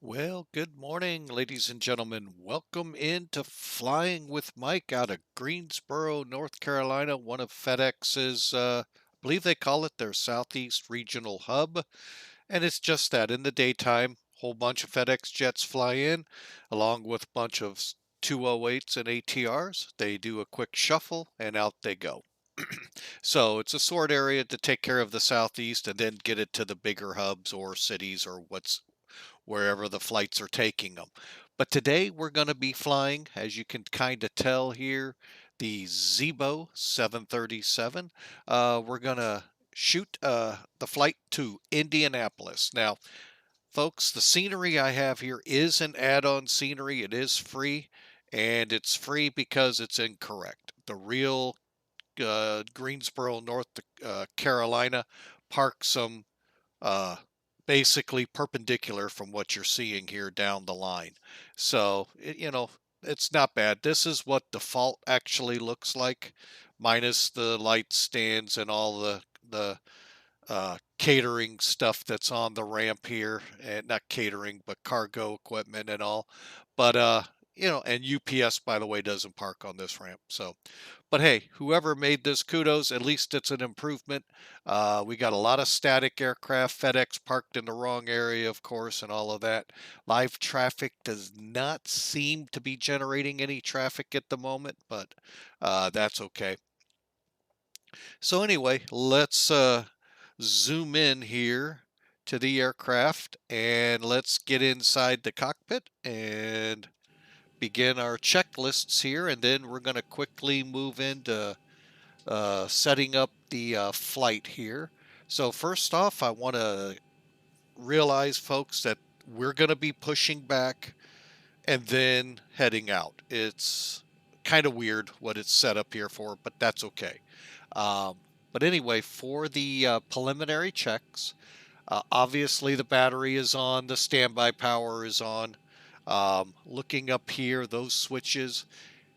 Well, good morning, ladies and gentlemen. Welcome into Flying with Mike out of Greensboro, North Carolina, one of FedEx's, I believe they call it their Southeast Regional Hub. And it's just that in the daytime, whole bunch of FedEx jets fly in, along with a bunch of 208s and ATRs. They do a quick shuffle and out they go. So it's a sort area to take care of the Southeast and then get it to the bigger hubs or cities or wherever the flights are taking them. But today we're going to be flying, as you can kind of tell here, the Zibo 737. We're going to shoot the flight to Indianapolis. Now, folks, the scenery I have here is an add-on scenery. It is free, and it's free because it's incorrect. The real Greensboro, North Carolina, park some uh, basically perpendicular from what you're seeing here down the line. So, it's not bad. This is what default actually looks like, minus the light stands and all the catering stuff that's on the ramp here, and not catering, but cargo equipment and all. But and UPS, by the way, doesn't park on this ramp. So, but hey, whoever made this, kudos. At least it's an improvement. We got a lot of static aircraft. FedEx parked in the wrong area, of course, and all of that. Live traffic does not seem to be generating any traffic at the moment, but that's okay. So anyway, let's zoom in here to the aircraft and let's get inside the cockpit and begin our checklists here. And then we're going to quickly move into setting up the flight here. So first off, I want to realize, folks, that we're going to be pushing back and then heading out. It's kind of weird what it's set up here for, but that's okay. Um, but anyway, for the preliminary checks, obviously the battery is on, the standby power is on. Looking up here, those switches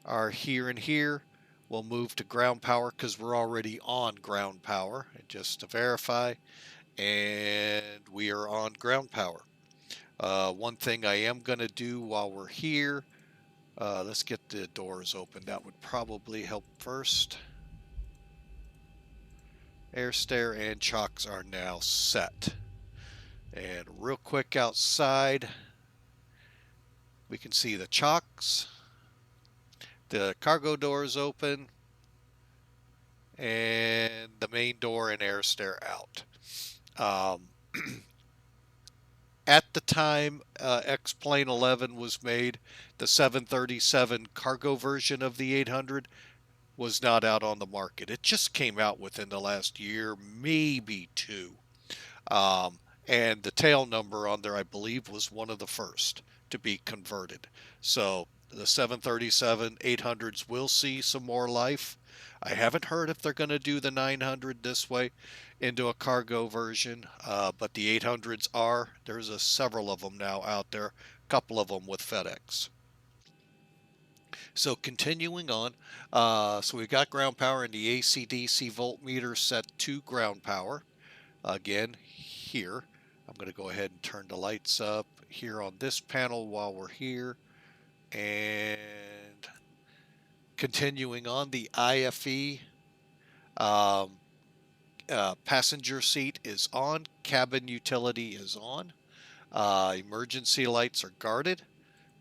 are here and here. We'll move to ground power because we're already on ground power, just to verify. And we are on ground power. One thing I am going to do while we're here, let's get the doors open. That would probably help first. Air stair and chocks are now set. And real quick outside, we can see the chocks. The cargo door is open. And the main door and air stair out. Um, at the time XP11 was made, the 737 cargo version of the 800 was not out on the market. It just came out within the last year, maybe two. Um, and the tail number on there, I believe, was one of the first to be converted. So the 737 800s will see some more life. I haven't heard if they're going to do the 900 this way into a cargo version, but the 800s are. There's several of them now out there, a couple of them with FedEx. So continuing on, so we got ground power and the AC/DC voltmeter set to ground power. Again, here, I'm going to go ahead and turn the lights up here on this panel while we're here. And continuing on, the IFE passenger seat is on, cabin utility is on, emergency lights are guarded.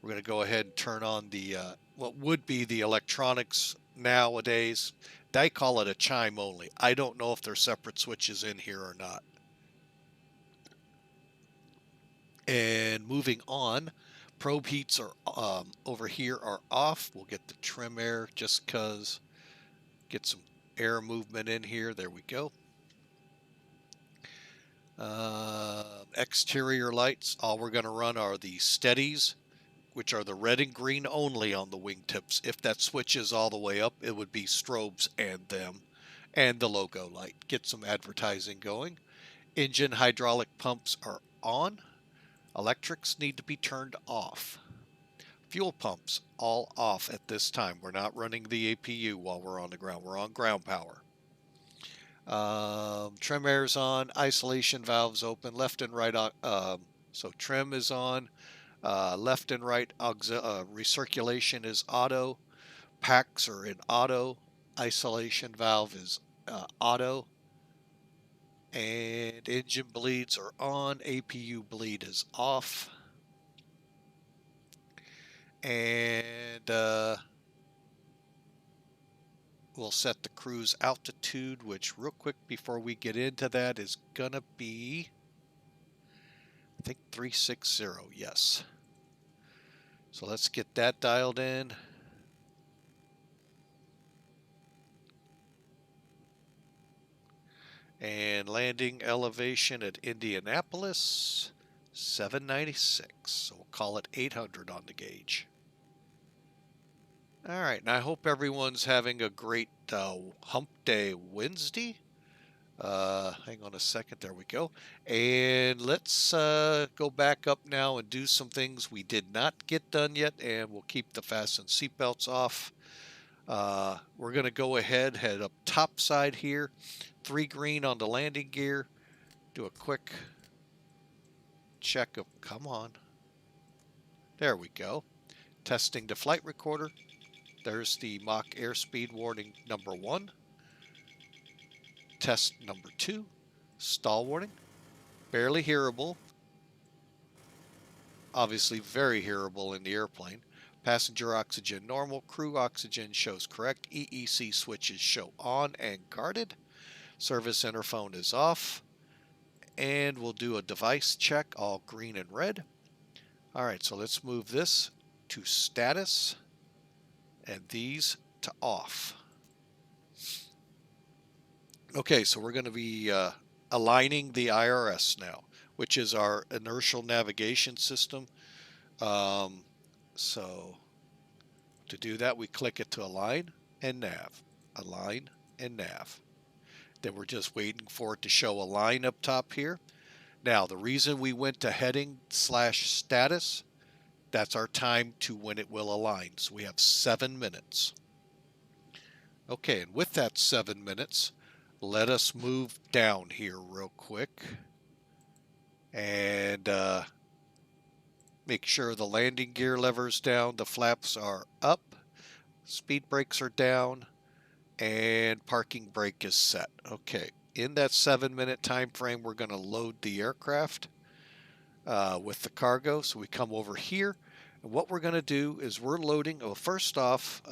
We're going to go ahead and turn on the what would be the electronics nowadays. They call it a chime only. I don't know if there's separate switches in here or not. And moving on, probe heats are over here are off. We'll get the trim air just because, get some air movement in here. There we go. Exterior lights, all we're going to run are the steadies, which are the red and green only on the wingtips. If that switches all the way up, it would be strobes and them. And the logo light. Get some advertising going. Engine hydraulic pumps are on. Electrics need to be turned off. Fuel pumps all off at this time. We're not running the APU while we're on the ground. We're on ground power. Trim air's on. Isolation valves open. Left and right So trim is on. Left and right recirculation is auto. Packs are in auto. Isolation valve is auto. And engine bleeds are on. APU bleed is off. And we'll set the cruise altitude, which real quick before we get into that is going to be, I think 360, yes. So let's get that dialed in. And landing elevation at Indianapolis, 796. So we'll call it 800 on the gauge. All right, and I hope everyone's having a great hump day Wednesday. Hang on a second, there we go. And let's go back up now and do some things we did not get done yet, and we'll keep the fasten seatbelts off. We're going to go ahead, head up top side here, 3 green on the landing gear, do a quick check of, come on, there we go. Testing the flight recorder. There's the Mach airspeed warning number 1. Test number 2, stall warning, barely hearable, obviously very hearable in the airplane. Passenger oxygen normal, crew oxygen shows correct, EEC switches show on and guarded, service interphone is off, and we'll do a device check, all green and red. All right, so let's move this to status and these to off. Okay, so we're going to be aligning the IRS now, which is our inertial navigation system. So to do that, we click it to align and nav, align and nav. Then we're just waiting for it to show align up top here. Now, the reason we went to heading / status, that's our time to when it will align. So we have 7 minutes. Okay, and with that 7 minutes, let us move down here real quick and make sure the landing gear lever's down, the flaps are up, speed brakes are down, and parking brake is set. Okay, in that 7-minute time frame, we're going to load the aircraft with the cargo. So we come over here, and what we're going to do is we're loading, well, first off,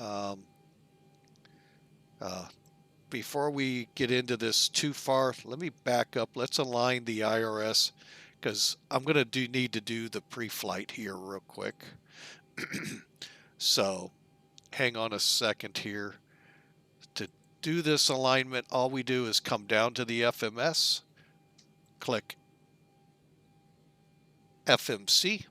before we get into this too far, let me back up. Let's align the IRS because I'm going to need to do the pre-flight here real quick. So hang on a second here. To do this alignment, all we do is come down to the FMS, click FMC,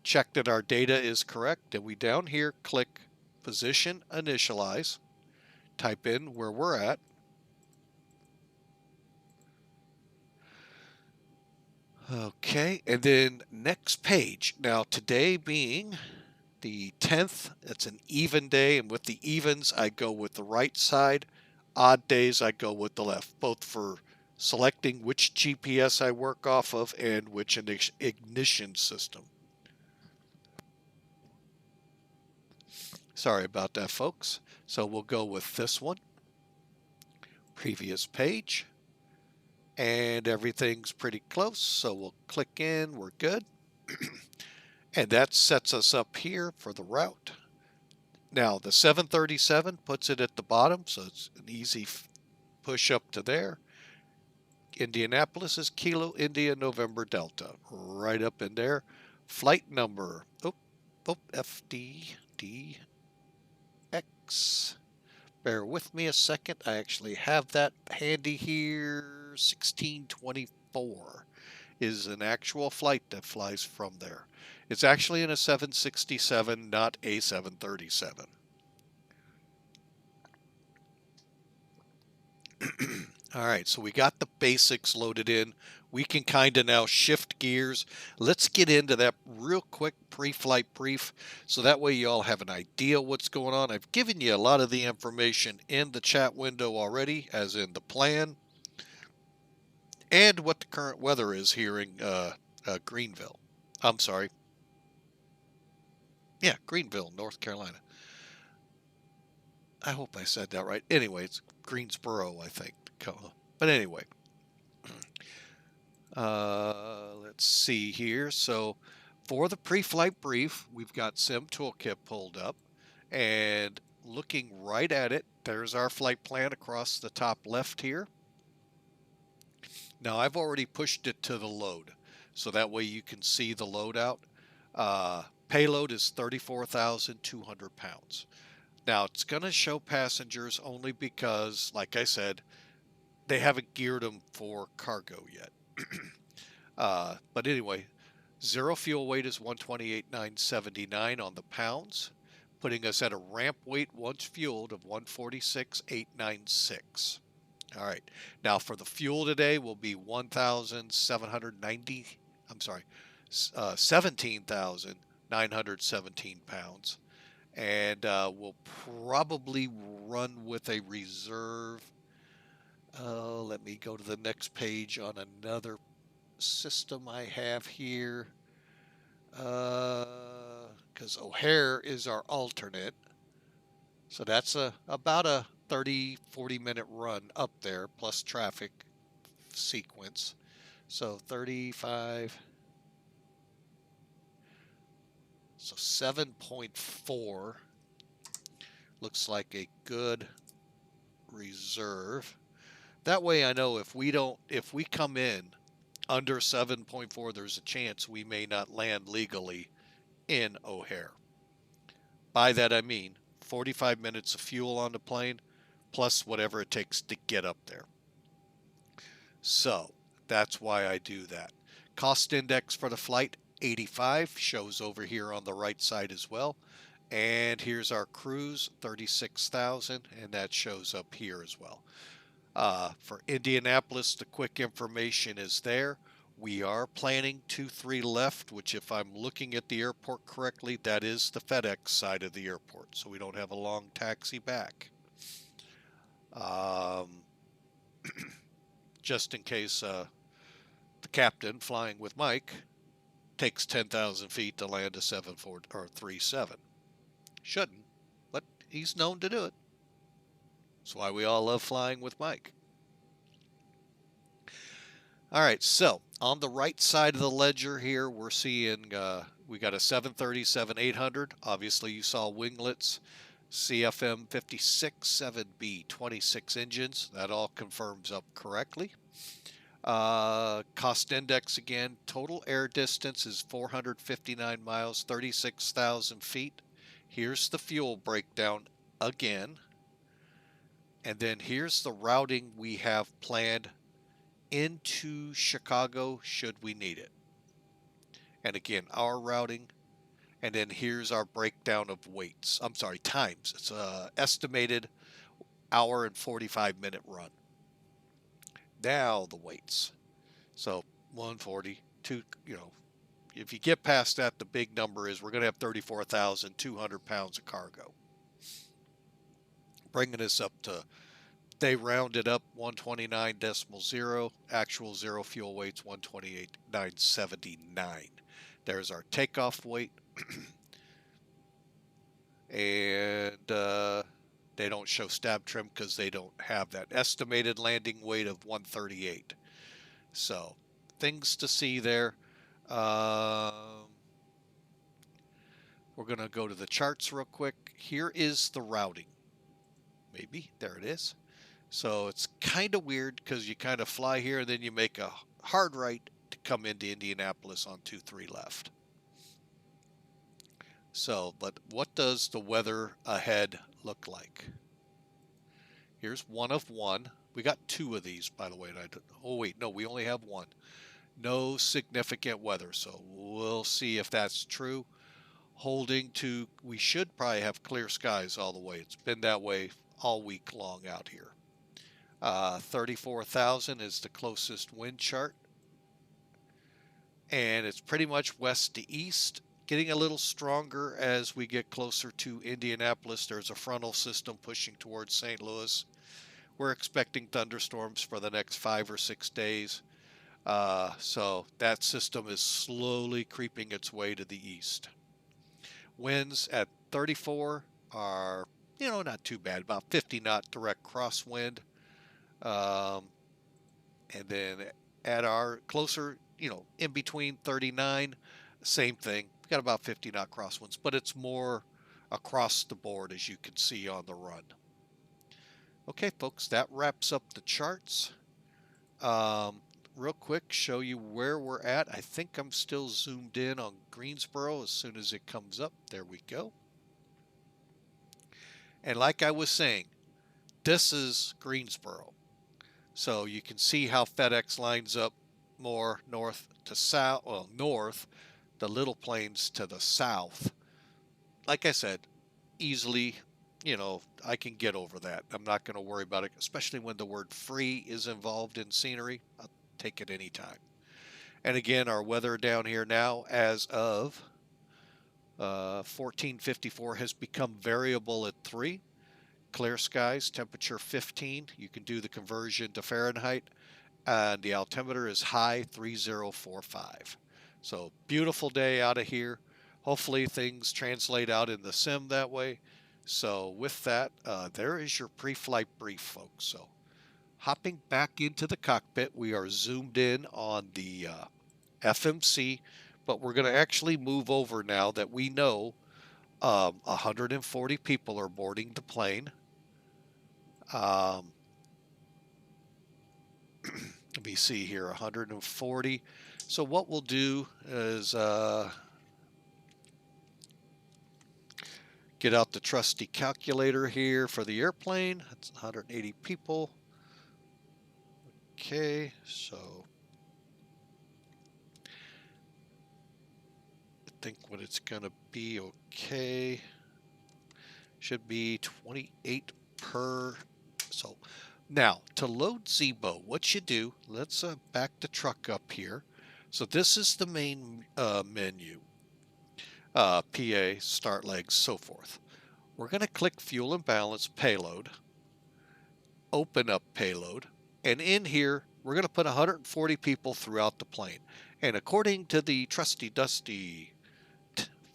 check that our data is correct, and we down here click position initialize. Type in where we're at. Okay, and then next page. Now today being the 10th, it's an even day, and with the evens I go with the right side. Odd days I go with the left, both for selecting which GPS I work off of and which ignition system. Sorry about that, folks. So we'll go with this one. Previous page. And everything's pretty close, so we'll click in, we're good. And that sets us up here for the route. Now the 737 puts it at the bottom, so it's an easy push up to there. Indianapolis is Kilo India November Delta, right up in there. Flight number, FDDX. Bear with me a second, I actually have that handy here. 1624 is an actual flight that flies from there. It's actually in a 767, not a 737. All right, so we got the basics loaded in. We can kind of now shift gears. Let's get into that real quick pre-flight brief so that way you all have an idea what's going on. I've given you a lot of the information in the chat window already, as in the plan and what the current weather is here in Greenville. I'm sorry. Yeah, Greenville, North Carolina. I hope I said that right. Anyway, it's Greensboro, I think. But anyway, let's see here. So for the pre-flight brief, we've got Sim Toolkit pulled up, and looking right at it, there's our flight plan across the top left here. Now I've already pushed it to the load, so that way you can see the loadout. Payload is 34,200 pounds. Now it's going to show passengers only because, like I said, they haven't geared them for cargo yet. But anyway, zero fuel weight is 128,979 on the pounds, putting us at a ramp weight once fueled of 146,896. All right. Now for the fuel today will be 1,790. I'm sorry, 17,917 pounds, and we'll probably run with a reserve. Let me go to the next page on another system I have here, because O'Hare is our alternate. So that's about a 30-40 minute run up there plus traffic sequence. So 35, so 7.4 looks like a good reserve. That way I know if we come in under 7.4, there's a chance we may not land legally in O'Hare. By that I mean 45 minutes of fuel on the plane plus whatever it takes to get up there. So that's why I do that. Cost index for the flight, 85, shows over here on the right side as well. And here's our cruise, 36,000, and that shows up here as well. For Indianapolis, the quick information is there. We are planning 23 left, which if I'm looking at the airport correctly, that is the FedEx side of the airport, so we don't have a long taxi back. Just in case the captain flying with Mike takes 10,000 feet to land a 737. Shouldn't, but he's known to do it. That's why we all love flying with Mike. All right, so on the right side of the ledger here, we're seeing we got a 737-800. Obviously, you saw winglets, CFM 56, 7B, 26 engines. That all confirms up correctly. Cost index again, total air distance is 459 miles, 36,000 feet. Here's the fuel breakdown again. And then here's the routing we have planned into Chicago should we need it. And again, our routing. And then here's our breakdown of weights. I'm sorry, times. It's a estimated hour and 45-minute run. Now the weights. So 140, if you get past that, the big number is we're going to have 34,200 pounds of cargo. Bringing us up to, they rounded up 129.0, actual zero fuel weights 128,979. There's our takeoff weight. And they don't show stab trim because they don't have that. Estimated landing weight of 138. So things to see there. We're going to go to the charts real quick. Here is the routing. Maybe. There it is. So it's kind of weird because you kind of fly here and then you make a hard right to come into Indianapolis on 23 left. So, but what does the weather ahead look like? Here's one of one. We got two of these, by the way. Oh, wait, no, we only have one. No significant weather, so we'll see if that's true. Holding to, we should probably have clear skies all the way. It's been that way all week long out here. 34,000 is the closest wind chart. And it's pretty much west to east. Getting a little stronger as we get closer to Indianapolis. There's a frontal system pushing towards St. Louis. We're expecting thunderstorms for the next 5 or 6 days. So that system is slowly creeping its way to the east. Winds at 34 are, not too bad, about 50 knot direct crosswind. Um, and then at our closer, in between 39, same thing. We got about 50 knot crosswinds, but it's more across the board, as you can see on the run. Okay, folks, that wraps up the charts. Real quick, show you where we're at. I think I'm still zoomed in on Greensboro. As soon as it comes up, there we go. And like I was saying, this is Greensboro. So you can see how FedEx lines up more north to south, well, north, the Little Plains to the south. Like I said, easily, I can get over that. I'm not going to worry about it, especially when the word free is involved in scenery. I'll take it anytime. And again, our weather down here now as of 1454 has become variable at 3. Clear skies, temperature 15. You can do the conversion to Fahrenheit. And the altimeter is high 3045. So beautiful day out of here. Hopefully things translate out in the sim that way. So with that, there is your pre-flight brief, folks. So hopping back into the cockpit, we are zoomed in on the FMC, but we're going to actually move over now that we know 140 people are boarding the plane. Let me see here, 140. So what we'll do is get out the trusty calculator here for the airplane. That's 180 people. Okay, so I think what it's going to be, okay, should be 28 per. So now to load Zibo, what you do, let's back the truck up here. So this is the main menu. PA, start legs, so forth. We're going to click fuel and balance payload, open up payload, and in here we're going to put 140 people throughout the plane. And according to the trusty dusty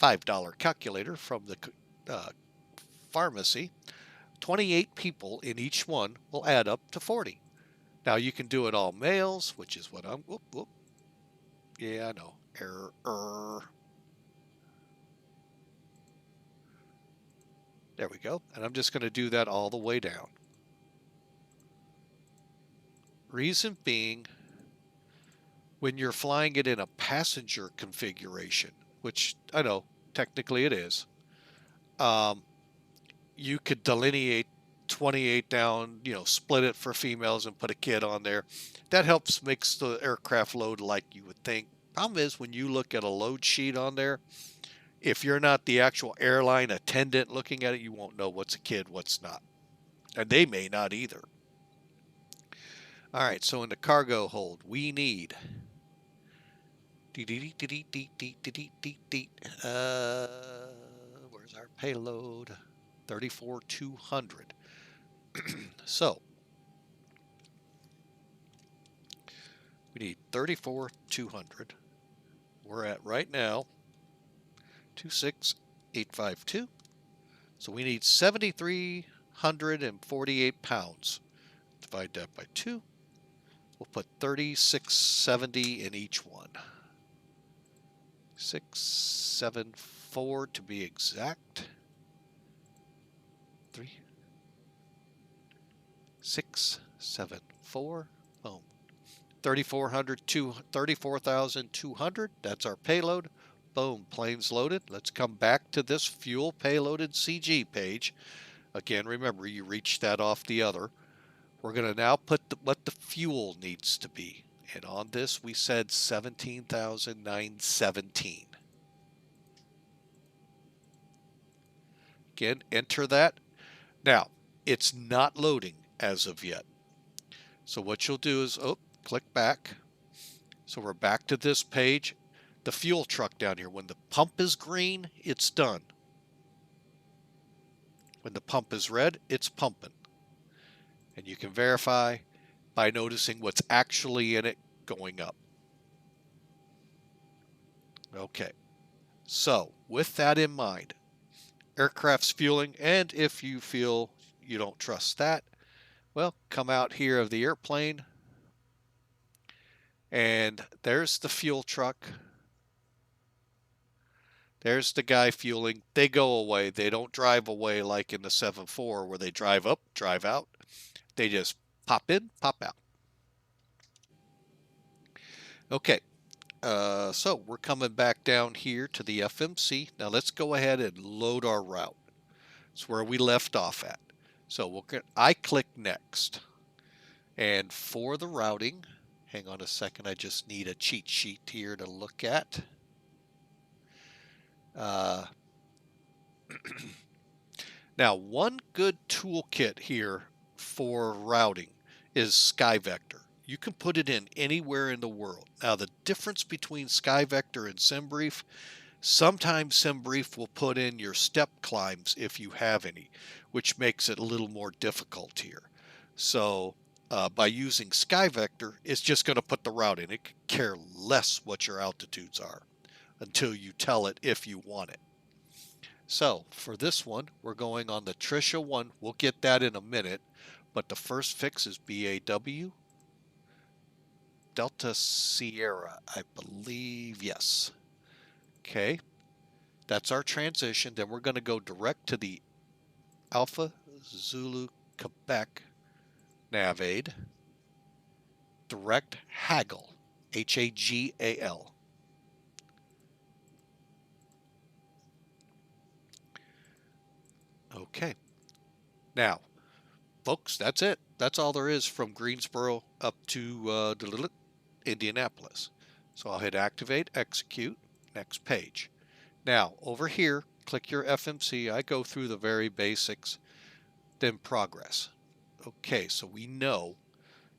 $5 calculator from the pharmacy, 28 people in each one will add up to 40. Now you can do it all males, which is what I'm, yeah, I know, error. There we go. And I'm just going to do that all the way down. Reason being, when you're flying it in a passenger configuration, which I know technically it is, you could delineate 28 down, split it for females and put a kid on there. That helps makes the aircraft load like you would think. Problem is, when you look at a load sheet on there, if you're not the actual airline attendant looking at it, you won't know what's a kid, what's not. And they may not either. All right, so in the cargo hold, we need where's our payload? 34,200. So we need 34,200. We're at right now 26,852. So we need 7,348 pounds. Divide that by 2. We'll put 3,670 in each one. 674 to be exact. 674. Boom. 34,200. That's our payload. Boom. Plane's loaded. Let's come back to this fuel payloaded CG page. Again, remember, you reached that off the other. We're going to now put what the fuel needs to be. And on this, we said 17,917. Again, enter that. Now, it's not loading as of yet. So what you'll do is, click back. So we're back to this page. The fuel truck down here, when the pump is green, it's done. When the pump is red, it's pumping. And you can verify by noticing what's actually in it going up. Okay, so with that in mind, aircraft's fueling, and if you feel you don't trust that, well, come out here of the airplane, and there's the fuel truck. There's the guy fueling. They go away. They don't drive away like in the 7.4 where they drive up, drive out. They just pop in, pop out. Okay, so we're coming back down here to the FMC. Now let's go ahead and load our route. It's where we left off at. So I click next. And for the routing, hang on a second, I just need a cheat sheet here to look at. Now, one good toolkit here for routing is SkyVector. You can put it in anywhere in the world. Now, the difference between SkyVector and SimBrief, sometimes SimBrief will put in your step climbs if you have any, which makes it a little more difficult here. So by using SkyVector, it's just going to put the route in. It could care less what your altitudes are until you tell it if you want it. So for this one, we're going on the Trisha one. We'll get that in a minute, but the first fix is BAW Delta Sierra, I believe. Yes. Okay, that's our transition. Then we're going to go direct to the Alpha Zulu Quebec Navaid, direct Haggle, Hagal. Okay, now folks, that's it. That's all there is from Greensboro up to Indianapolis. So I'll hit activate, execute, next page. Now over here, click your FMC. I go through the very basics, then progress. Okay, so we know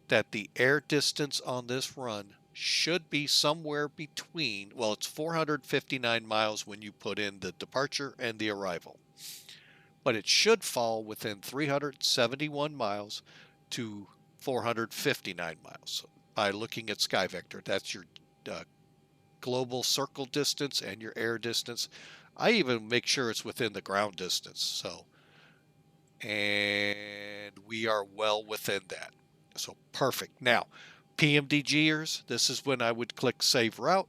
that the air distance on this run should be somewhere between, well, it's 459 miles when you put in the departure and the arrival, but it should fall within 371 miles to 459 miles. So by looking at SkyVector, that's your global circle distance and your air distance. I even make sure it's within the ground distance. So, and we are well within that. So perfect. Now, PMDGers, this is when I would click Save Route,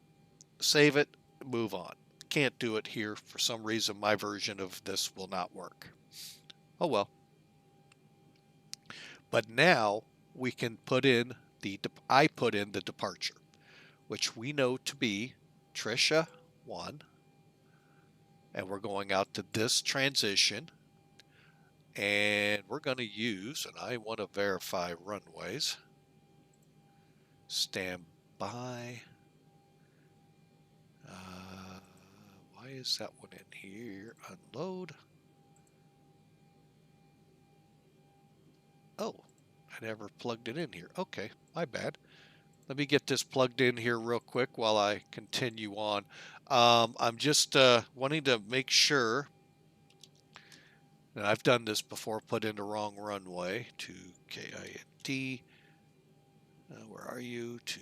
save it, move on. Can't do it here. For some reason, my version of this will not work. Oh well. But now we can put in I put in the departure, which we know to be Trisha 1. And we're going out to this transition. And we're going to use, and I want to verify runways. Stand by. Why is that one in here? Unload. Oh, I never plugged it in here. Okay, my bad. Let me get this plugged in here real quick while I continue on. I'm just wanting to make sure that I've done this before, put in the wrong runway to KINT. Where are you? To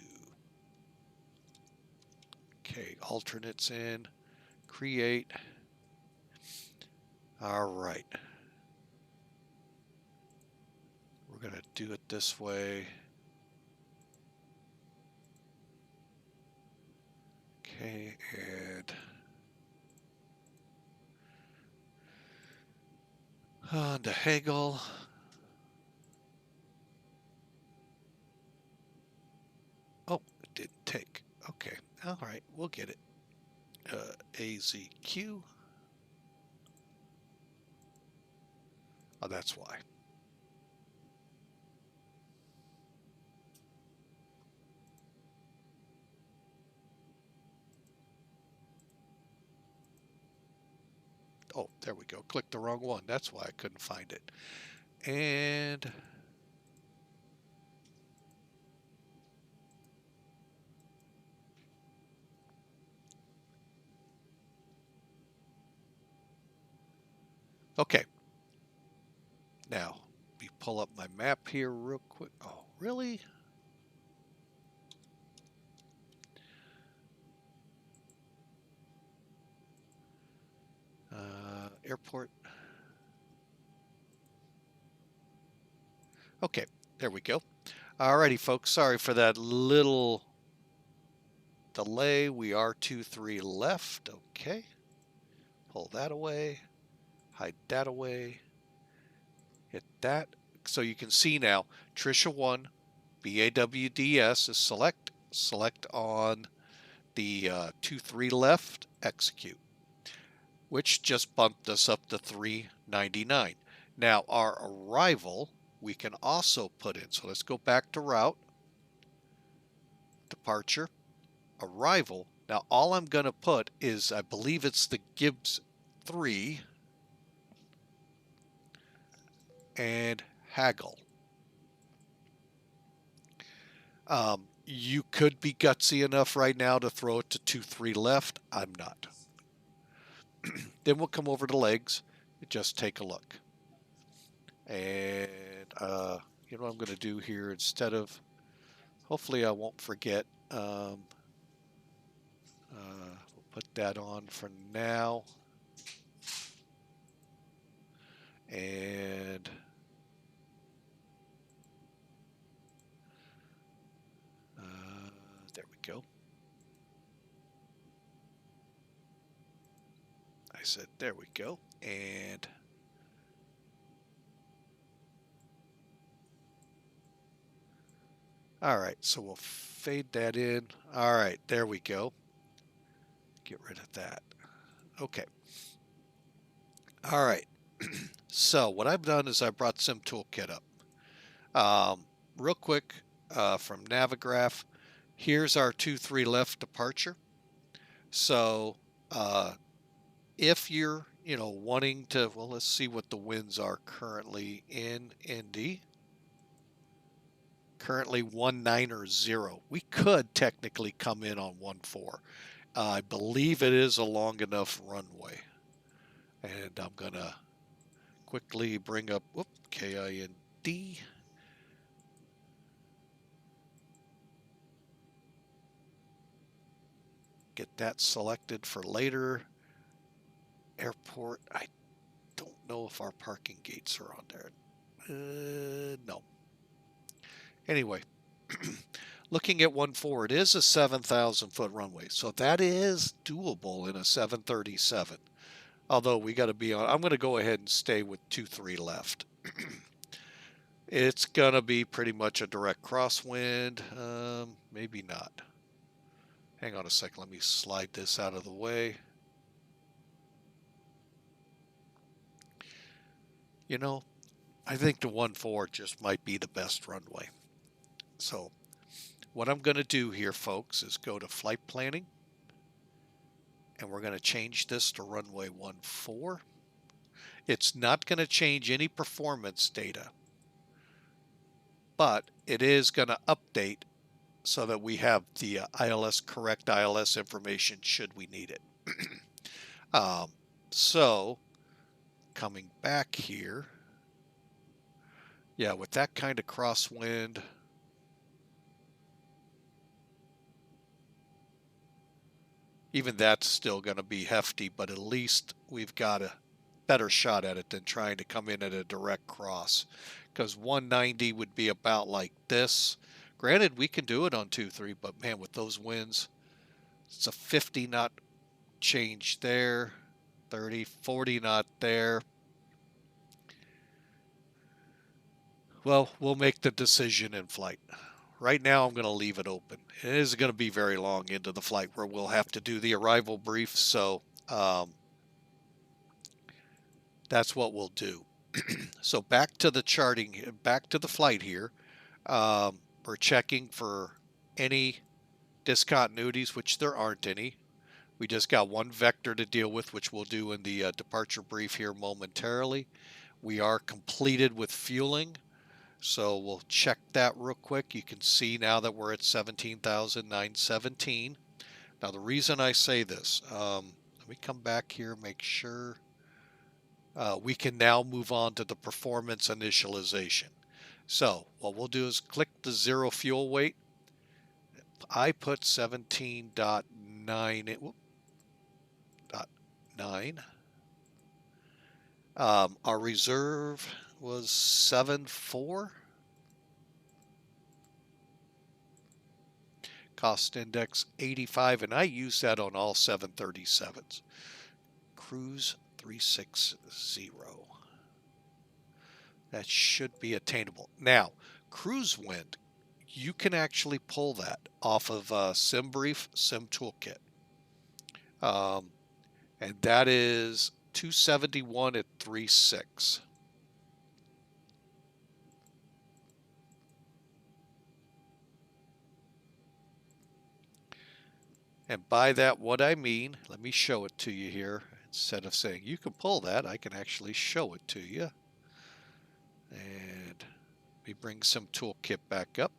okay, alternates in, create. All right. We're going to do it this way. Okay, and on to Hagel. Oh, it didn't take. Okay, all right, we'll get it. AZQ. Oh, that's why. Oh, there we go. Click the wrong one. That's why I couldn't find it. And okay. Now, let me pull up my map here real quick. Oh, really? airport. Okay, there we go. Alrighty, folks. Sorry for that little delay. We are 2-3 left. Okay. Pull that away. Hide that away. Hit that. So you can see now, Trisha 1, BAWDS is select. Select on the 2-3 left, execute, which just bumped us up to 399. Now our arrival, we can also put in. So let's go back to route, departure, arrival. Now all I'm going to put is, I believe it's the Gibbs 3 and haggle. You could be gutsy enough right now to throw it to 2-3 left. I'm not. Then we'll come over to legs and just take a look. And you know what I'm going to do here, instead of, hopefully I won't forget, we'll put that on for now. And there we go. I said, there we go. And all right, so we'll fade that in. All right, there we go. Get rid of that. Okay. All right. So what I've done is I brought Sim Toolkit up. Real quick, from Navigraph, here's our 2-3 left departure. So if you're, wanting to, well, let's see what the winds are currently in Indy. Currently 190. We could technically come in on 14. I believe it is a long enough runway. And I'm going to quickly bring up, KIND. Get that selected for later. Airport, I don't know if our parking gates are on there. No. Anyway, looking at 14, it is a 7,000 foot runway, so that is doable in a 737. Although we got to be on, I'm going to go ahead and stay with 2-3 left. It's going to be pretty much a direct crosswind. Maybe not. Hang on a second. Let me slide this out of the way. I think the 14 just might be the best runway. So what I'm going to do here, folks, is go to flight planning. And we're going to change this to runway 14. It's not going to change any performance data, but it is going to update so that we have the correct ILS information should we need it. So coming back here, yeah, with that kind of crosswind, even that's still going to be hefty, but at least we've got a better shot at it than trying to come in at a direct cross, because 190 would be about like this. Granted, we can do it on 2-3, but man, with those winds, it's a 50 knot change there, 30, 40 knot there. Well, we'll make the decision in flight. Right now, I'm going to leave it open. It is going to be very long into the flight where we'll have to do the arrival brief, so that's what we'll do. So back to the charting, back to the flight here. We're checking for any discontinuities, which there aren't any. We just got one vector to deal with, which we'll do in the departure brief here momentarily. We are completed with fueling, so we'll check that real quick. You can see now that we're at 17,917. Now the reason I say this, let me come back here, make sure. We can now move on to the performance initialization. So what we'll do is click the 0 fuel weight. I put 17.9. Our reserve was 7.4. Cost index 85, and I use that on all 737s. Cruise 360. That should be attainable. Now, cruise wind, you can actually pull that off of SimBrief, Sim Toolkit. And that is 271 at 3.6. And by that, what I mean, let me show it to you here. Instead of saying you can pull that, I can actually show it to you. And we bring some toolkit back up.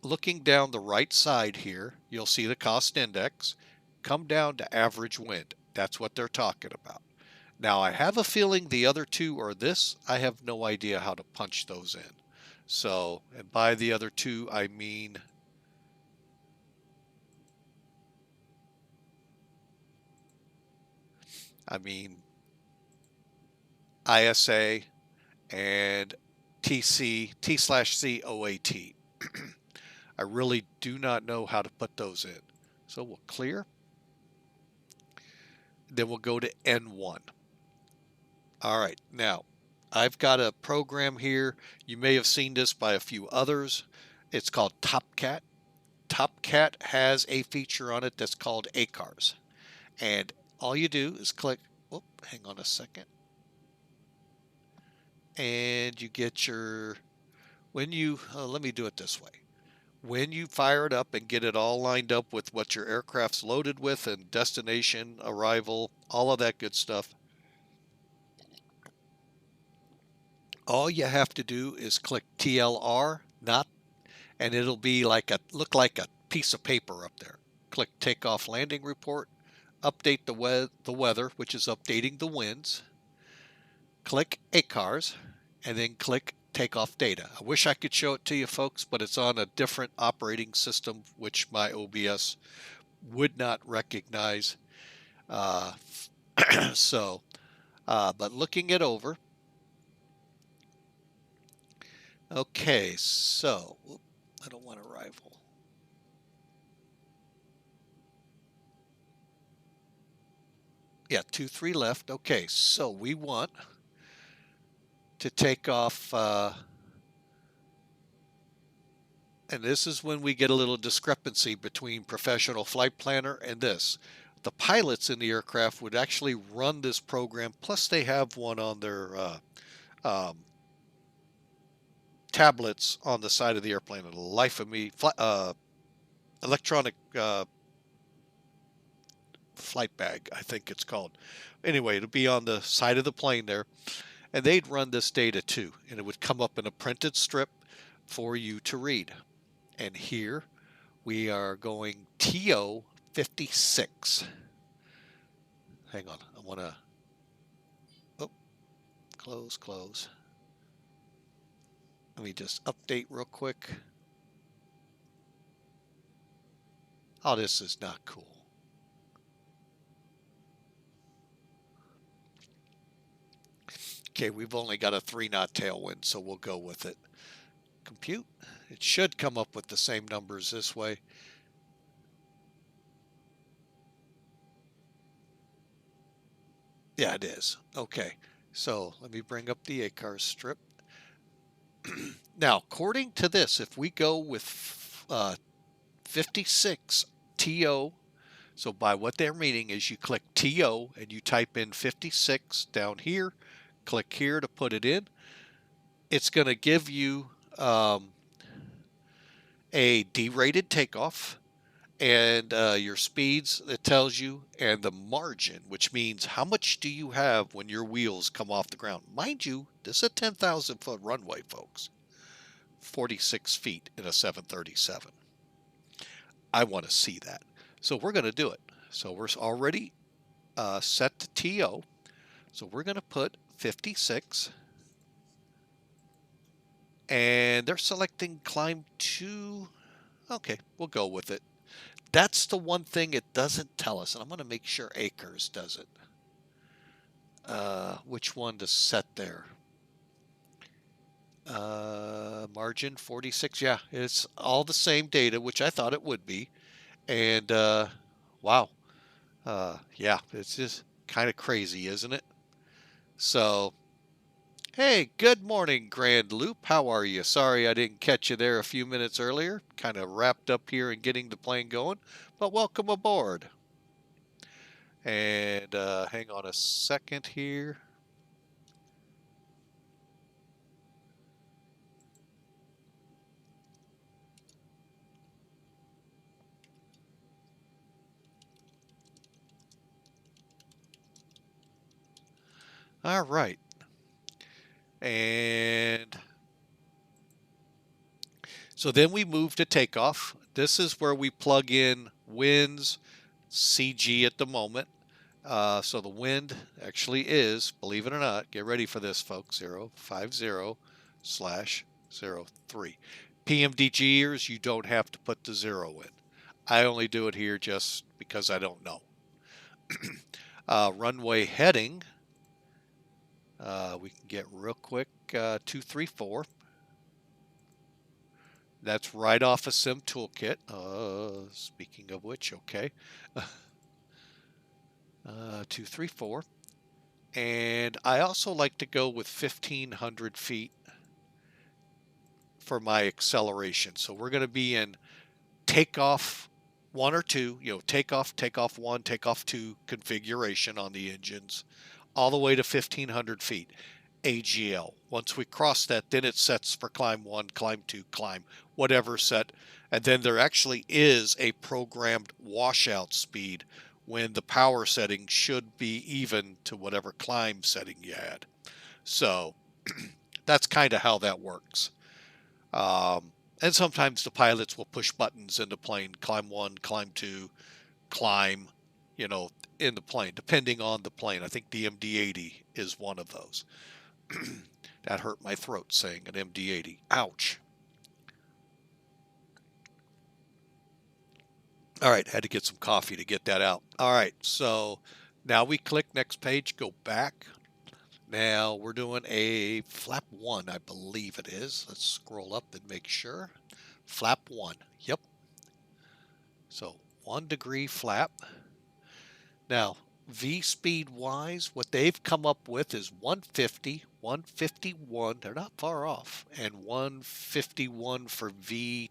Looking down the right side here, you'll see the cost index. Come down to average wind. That's what they're talking about. Now, I have a feeling the other two are this. I have no idea how to punch those in. So, and by the other two, I mean ISA and T/C OAT. I really do not know how to put those in. So we'll clear. Then we'll go to N1. All right, now I've got a program here. You may have seen this by a few others. It's called TopCat. TopCat has a feature on it that's called ACARS. And all you do is click, oh, hang on a second. And you get your, when you, let me do it this way. When you fire it up and get it all lined up with what your aircraft's loaded with and destination, arrival, all of that good stuff, all you have to do is click TLR, and it'll be like look like a piece of paper up there. Click Takeoff Landing Report, update the weather, which is updating the winds. Click ACARS, and then click Takeoff Data. I wish I could show it to you folks, but it's on a different operating system, which my OBS would not recognize. But looking it over, okay, so I don't want to rival. Yeah, 2-3 left. Okay, so we want to take off, and this is when we get a little discrepancy between professional flight planner and this. The pilots in the aircraft would actually run this program, plus they have one on their tablets on the side of the airplane. The life of me, electronic flight bag, I think it's called. Anyway, it'll be on the side of the plane there, and they'd run this data too, and it would come up in a printed strip for you to read. And here we are going TO 56. Hang on, I want to, oh, close. Let me just update real quick. Oh, this is not cool. Okay, we've only got a 3-knot tailwind, so we'll go with it. Compute. It should come up with the same numbers this way. Yeah, it is. Okay, so let me bring up the ACARS strip. Now, according to this, if we go with 56 TO, so by what they're meaning is you click TO and you type in 56 down here, click here to put it in. It's going to give you a derated takeoff and your speeds, it tells you, and the margin, which means how much do you have when your wheels come off the ground. Mind you, this is a 10,000 foot runway, folks. 46 feet in a 737. I want to see that. So we're going to do it. So we're already set to TO. So we're going to put 56. And they're selecting climb 2. Okay, we'll go with it. That's the one thing it doesn't tell us. And I'm going to make sure ACARS does it. which one to set there. Margin 46. Yeah, it's all the same data, which I thought it would be. And wow. Yeah, it's just kind of crazy, isn't it? So, hey, good morning, Grand Loop. How are you? Sorry I didn't catch you there a few minutes earlier. Kind of wrapped up here and getting the plane going, but welcome aboard. And hang on a second here. All right. And so then we move to takeoff. This is where we plug in winds, CG at the moment. So the wind actually is, believe it or not, get ready for this, folks, 050/03. PMDGers, you don't have to put the 0 in. I only do it here just because I don't know. Runway heading, we can get real quick, 234. That's right off a Sim Toolkit. Speaking of which, okay. 234. And I also like to go with 1,500 feet for my acceleration. So we're going to be in takeoff 1 or 2, takeoff 1, takeoff 2 configuration on the engines, all the way to 1,500 feet. AGL. Once we cross that, then it sets for climb 1, climb 2, climb, whatever set. And then there actually is a programmed washout speed when the power setting should be even to whatever climb setting you had. So that's kind of how that works. And sometimes the pilots will push buttons in the plane, climb 1, climb 2, climb, in the plane, depending on the plane. I think the MD-80 is one of those. That hurt my throat saying an MD-80. Ouch. All right, had to get some coffee to get that out. All right, so now we click next page, go back. Now we're doing a flap 1, I believe it is. Let's scroll up and make sure. Flap 1, yep. So 1 degree flap. Now, V-speed wise, what they've come up with is 150, 151, they're not far off, and 151 for V2.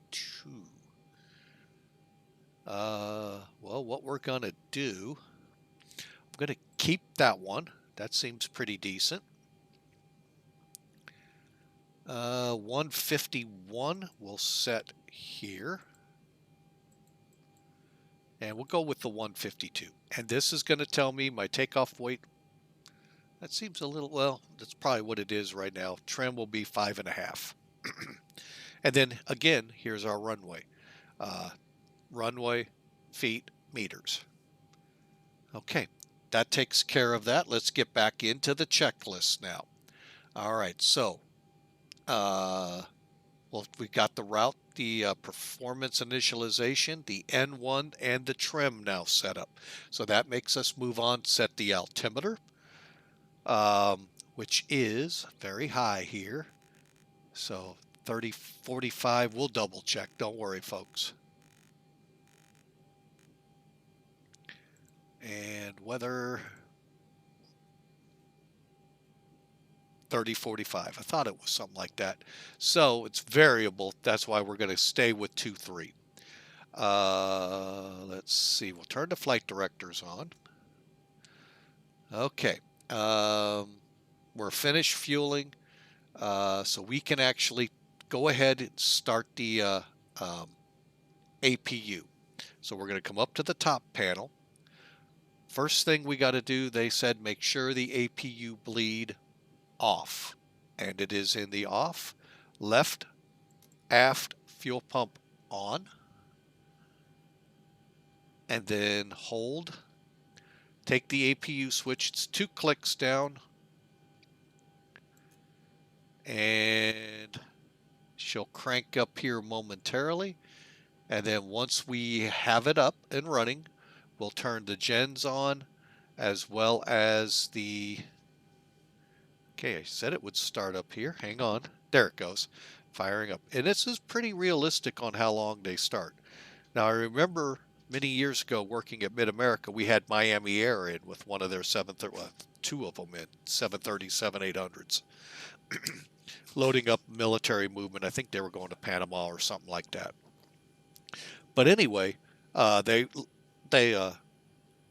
Well, what we're going to do, I'm going to keep that one. That seems pretty decent. 151 we'll set here. And we'll go with the 152. And this is going to tell me my takeoff weight. That seems a little, well, that's probably what it is right now. Trim will be 5.5. And then again, here's our runway. Runway, feet, meters. Okay, that takes care of that. Let's get back into the checklist now. All right, so well, we got the route, the performance initialization, the N1, and the trim now set up. So that makes us move on, set the altimeter, which is very high here. So 30, 45, we'll double check. Don't worry, folks. And weather, 30, 45. I thought it was something like that. So it's variable. That's why we're going to stay with 2-3. Let's see. We'll turn the flight directors on. Okay. We're finished fueling. So we can actually go ahead and start the APU. So we're going to come up to the top panel. First thing we got to do, they said, make sure the APU bleed off. And it is in the off. Left aft fuel pump on. And then hold. Take the APU switch. It's 2 clicks down. And she'll crank up here momentarily. And then once we have it up and running, we'll turn the gens on as well as the Okay, I said it would start up here. Hang on. There it goes. Firing up. And this is pretty realistic on how long they start. Now, I remember many years ago working at Mid-America, we had Miami Air in with one of their two of them in 737-800s, loading up military movement. I think they were going to Panama or something like that. But anyway, they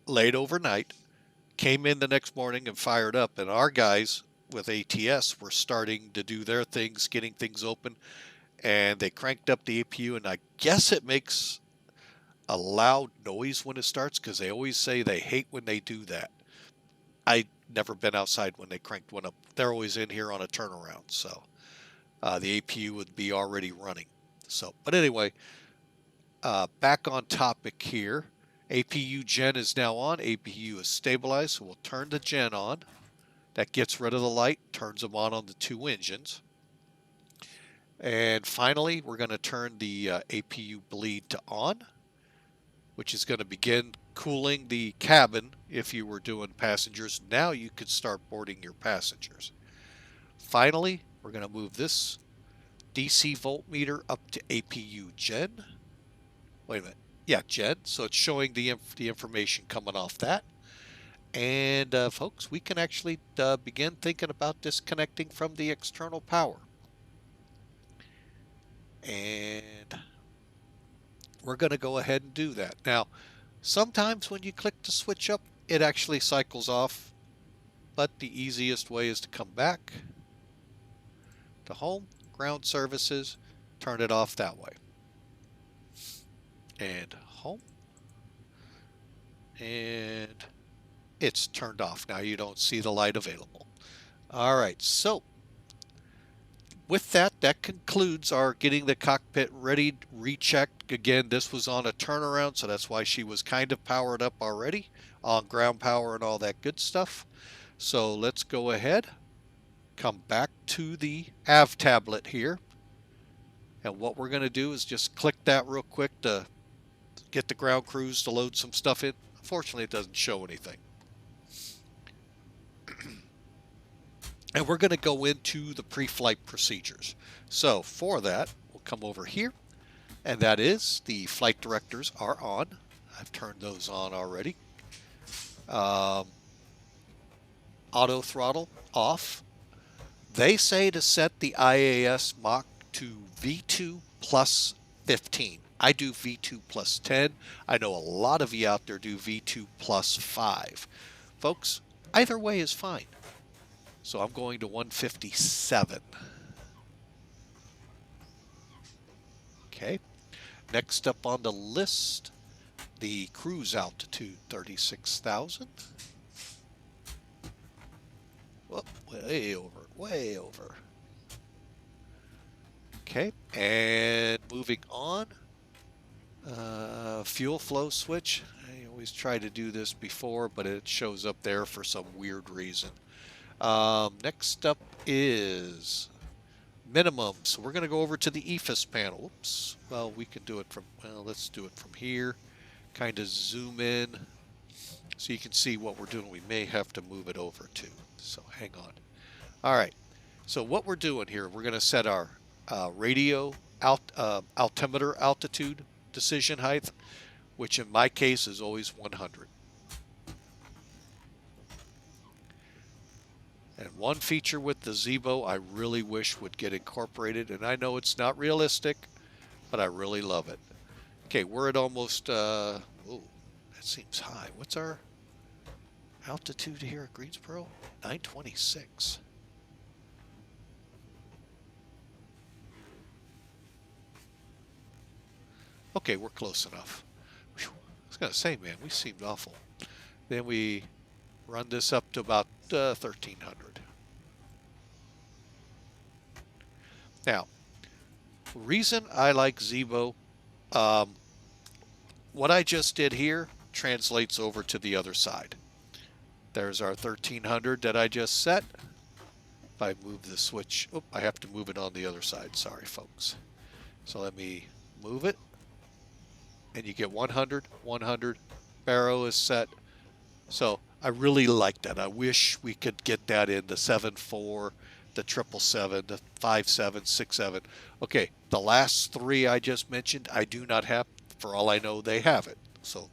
laid overnight, came in the next morning and fired up, and our guys with ATS were starting to do their things, getting things open, and they cranked up the APU, and I guess it makes a loud noise when it starts, because they always say they hate when they do that. I've never been outside when they cranked one up. They're always in here on a turnaround, so the APU would be already running. So, but anyway, back on topic here. APU gen is now on. APU is stabilized, so we'll turn the gen on. That gets rid of the light, turns them on the two engines. And finally, we're going to turn the APU bleed to on, which is going to begin cooling the cabin if you were doing passengers. Now you could start boarding your passengers. Finally, we're going to move this DC voltmeter up to APU gen. Wait a minute. Yeah, gen. So it's showing the information coming off that. And folks, we can actually begin thinking about disconnecting from the external power. And we're going to go ahead and do that. Now, sometimes when you click to switch up, it actually cycles off. But the easiest way is to come back to home, ground services, turn it off that way. And home. And it's turned off. Now you don't see the light available. All right, so with that, that concludes our getting the cockpit ready, rechecked. Again, this was on a turnaround, so that's why she was kind of powered up already on ground power and all that good stuff. So let's go ahead, come back to the AV tablet here. And what we're going to do is just click that real quick to get the ground crews to load some stuff in. Unfortunately, it doesn't show anything. And we're going to go into the pre-flight procedures. So for that, we'll come over here, and that is the flight directors are on. I've turned those on already. Auto throttle off. They say to set the IAS Mach to V2 plus 15. I do V2 plus 10. I know a lot of you out there do V2 plus 5. Folks, either way is fine. So I'm going to 157. Okay. Next up on the list, the cruise altitude, 36,000. Whoop, way over, way over. Okay, and moving on, fuel flow switch. I always try to do this before, but it shows up there for some weird reason. Next up is minimum. So we're going to go over to the EFIS panel. Oops. Well, we can do it from, well, let's do it from here. Kind of zoom in so you can see what we're doing. We may have to move it over too. So hang on. All right. So what we're doing here, we're going to set our radio altimeter altitude decision height, which in my case is always 100. And one feature with the Zibo I really wish would get incorporated, and I know it's not realistic, but I really love it. Okay, we're at almost, oh, that seems high. What's our altitude here at Greensboro? 926. Okay, we're close enough. Whew. I was going to say, man, we seemed awful. Then we run this up to about 1,300. Now, reason I like Zibo, what I just did here translates over to the other side. There's our 1,300 that I just set. If I move the switch, oh, I have to move it on the other side. Sorry, folks. So let me move it. And you get 100, 100. Barrow is set. So I really like that. I wish we could get that in the 7.4, the 777, the 5.7, 6.7. Okay, the last three I just mentioned, I do not have. For all I know, they have it. So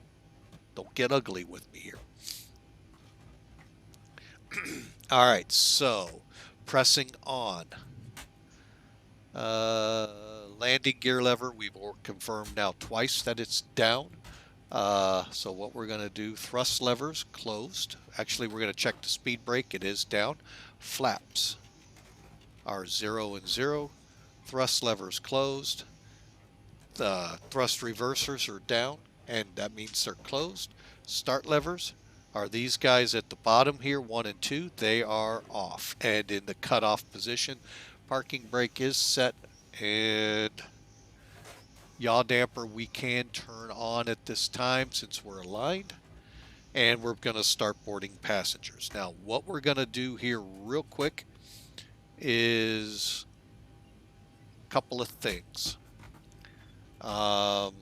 don't get ugly with me here. All right, so pressing on. Landing gear lever, we've confirmed now twice that it's down. So what we're going to do, thrust levers closed. Actually, we're going to check the speed brake. It is down. Flaps are 0 and 0. Thrust levers closed. The thrust reversers are down, and that means they're closed. Start levers are these guys at the bottom here, 1 and 2. They are off and in the cutoff position. Parking brake is set, and yaw damper we can turn on at this time since we're aligned. And we're going to start boarding passengers. Now, what we're going to do here real quick is a couple of things. We'll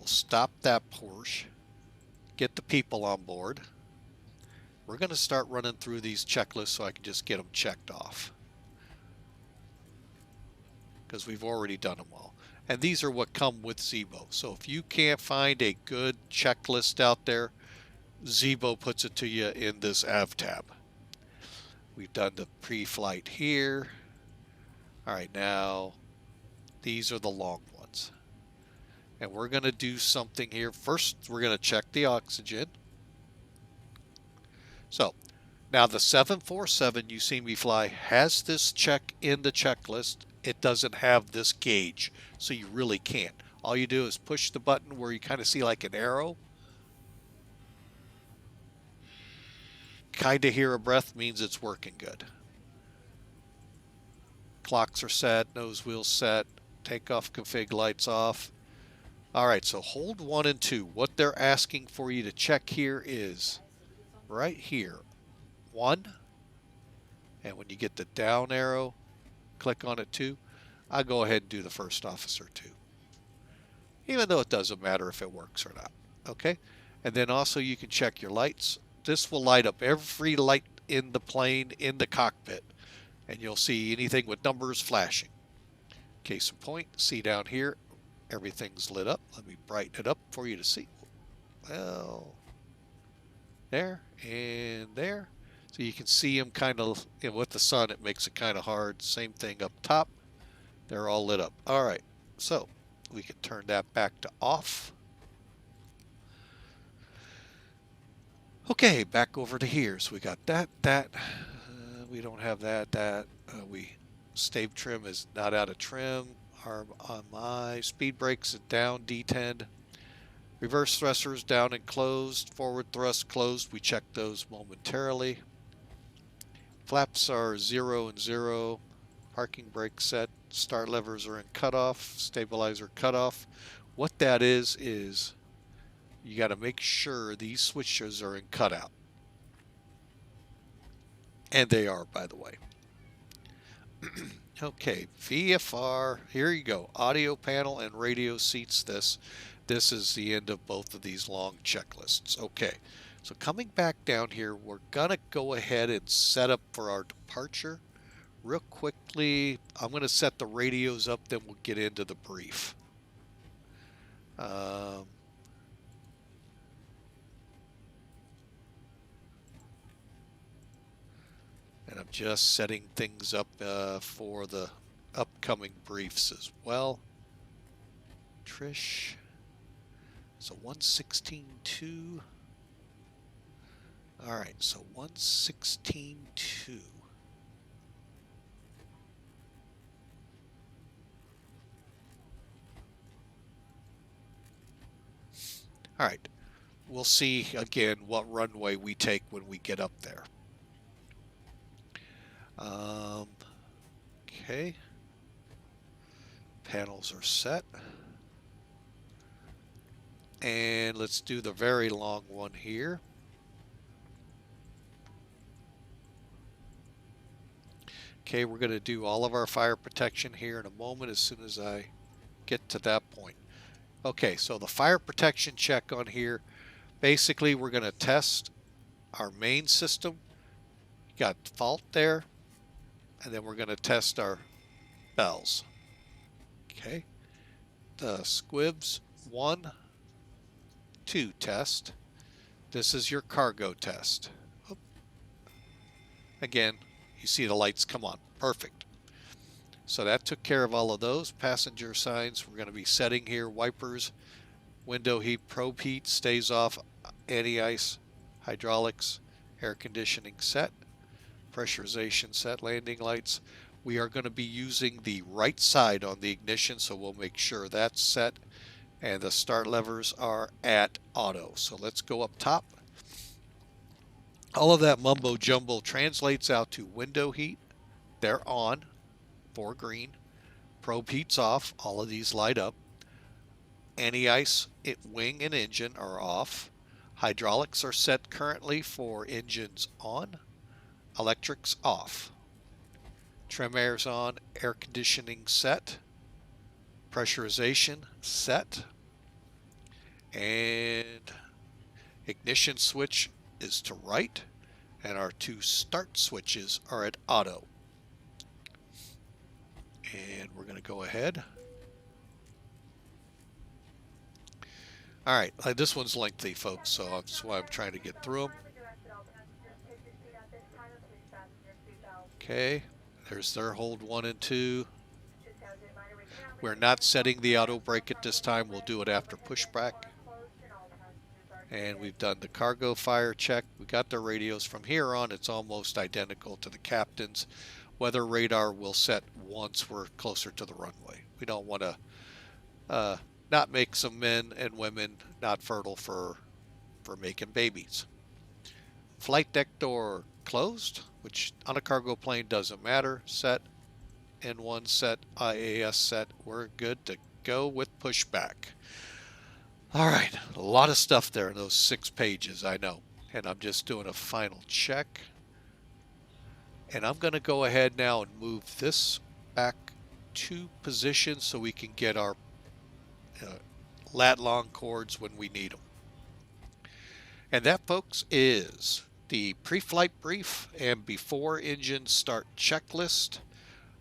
stop that Porsche, get the people on board. We're going to start running through these checklists so I can just get them checked off, because we've already done them all. And these are what come with Zibo. So if you can't find a good checklist out there, Zibo puts it to you in this Av tab. We've done the pre-flight here. All right, now these are the long ones. And we're going to do something here. First, we're going to check the oxygen. So now the 747 you see me fly has this check in the checklist. It doesn't have this gauge, so you really can't. All you do is push the button where you kind of see like an arrow. Kind of hear a breath means it's working good. Clocks are set, nose wheels set, takeoff config lights off. All right, so hold 1 and 2. What they're asking for you to check here is right here, 1. And when you get the down arrow, click on it 2. I go ahead and do the first officer 2. Even though it doesn't matter if it works or not. Okay? And then also you can check your lights. This will light up every light in the plane, in the cockpit. And you'll see anything with numbers flashing. Case in point, see down here, everything's lit up. Let me brighten it up for you to see. Well, there and there. So you can see them kind of, with the sun, it makes it kind of hard. Same thing up top. They're all lit up. All right, so we can turn that back to off. Okay, back over to here. So we got that. We don't have that. Stave trim is not out of trim. Arm on my speed brakes is down, D10. Reverse thrusters down and closed. Forward thrust closed. We checked those momentarily. Flaps are 0 and 0. Parking brake set. Start levers are in cutoff. Stabilizer cutoff. What that is you got to make sure these switches are in cutout. And they are, by the way. Okay, VFR, here you go. Audio panel and radio seats. This is the end of both of these long checklists. Okay, so coming back down here, we're going to go ahead and set up for our departure. Real quickly, I'm going to set the radios up, then we'll get into the brief. And I'm just setting things up for the upcoming briefs as well. Trish. So 116.2. All right, so 116.2. All right, we'll see again what runway we take when we get up there. Okay, panels are set. And let's do the very long one here. Okay, we're going to do all of our fire protection here in a moment as soon as I get to that point. Okay, so the fire protection check on here, Basically, we're going to test our main system. Got fault there. And then we're going to test our bells. Okay. The squibs 1, 2 test. This is your cargo test. Oop. Again, you see the lights come on. Perfect. So that took care of all of those. Passenger signs, we're going to be setting here. Wipers, window heat, probe heat, stays off, anti-ice, hydraulics, air conditioning set, pressurization set, landing lights. We are going to be using the right side on the ignition, so we'll make sure that's set. And the start levers are at auto. So let's go up top. All of that mumbo jumbo translates out to window heat. They're on for green. Probe heat's off. All of these light up. Anti-ice, wing and engine are off. Hydraulics are set currently for engines on. Electrics off. Trim air's on. Air conditioning set. Pressurization set. And ignition switch is to right. And our 2 start switches are at auto. And we're going to go ahead. All right, this one's lengthy, folks, so that's why I'm trying to get through them. Okay, there's their hold 1 and 2. We're not setting the auto brake at this time. We'll do it after pushback. And we've done the cargo fire check. We got their radios. From here on, it's almost identical to the captain's. Weather radar will set once we're closer to the runway. We don't want to not make some men and women not fertile for making babies. Flight deck door closed, which on a cargo plane doesn't matter. Set, N1 set, IAS set. We're good to go with pushback. All right, a lot of stuff there in those 6 pages, I know. And I'm just doing a final check. And I'm going to go ahead now and move this back to position so we can get our lat long cords when we need them. And that, folks, is the pre-flight brief and before engine start checklist.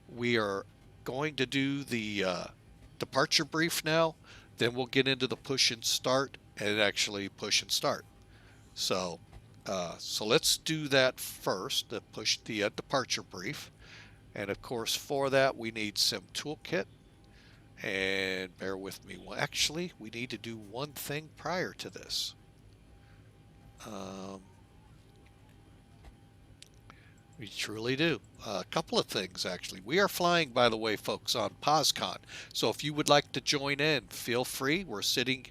We are going to do the departure brief now. Then we'll get into the push and start and actually push and start. So let's do that first, the departure brief. And of course, for that, we need Sim Toolkit. And bear with me. Well, actually, we need to do one thing prior to this. We truly do. A couple of things, actually. We are flying, by the way, folks, on POSCON. So if you would like to join in, feel free. We're sitting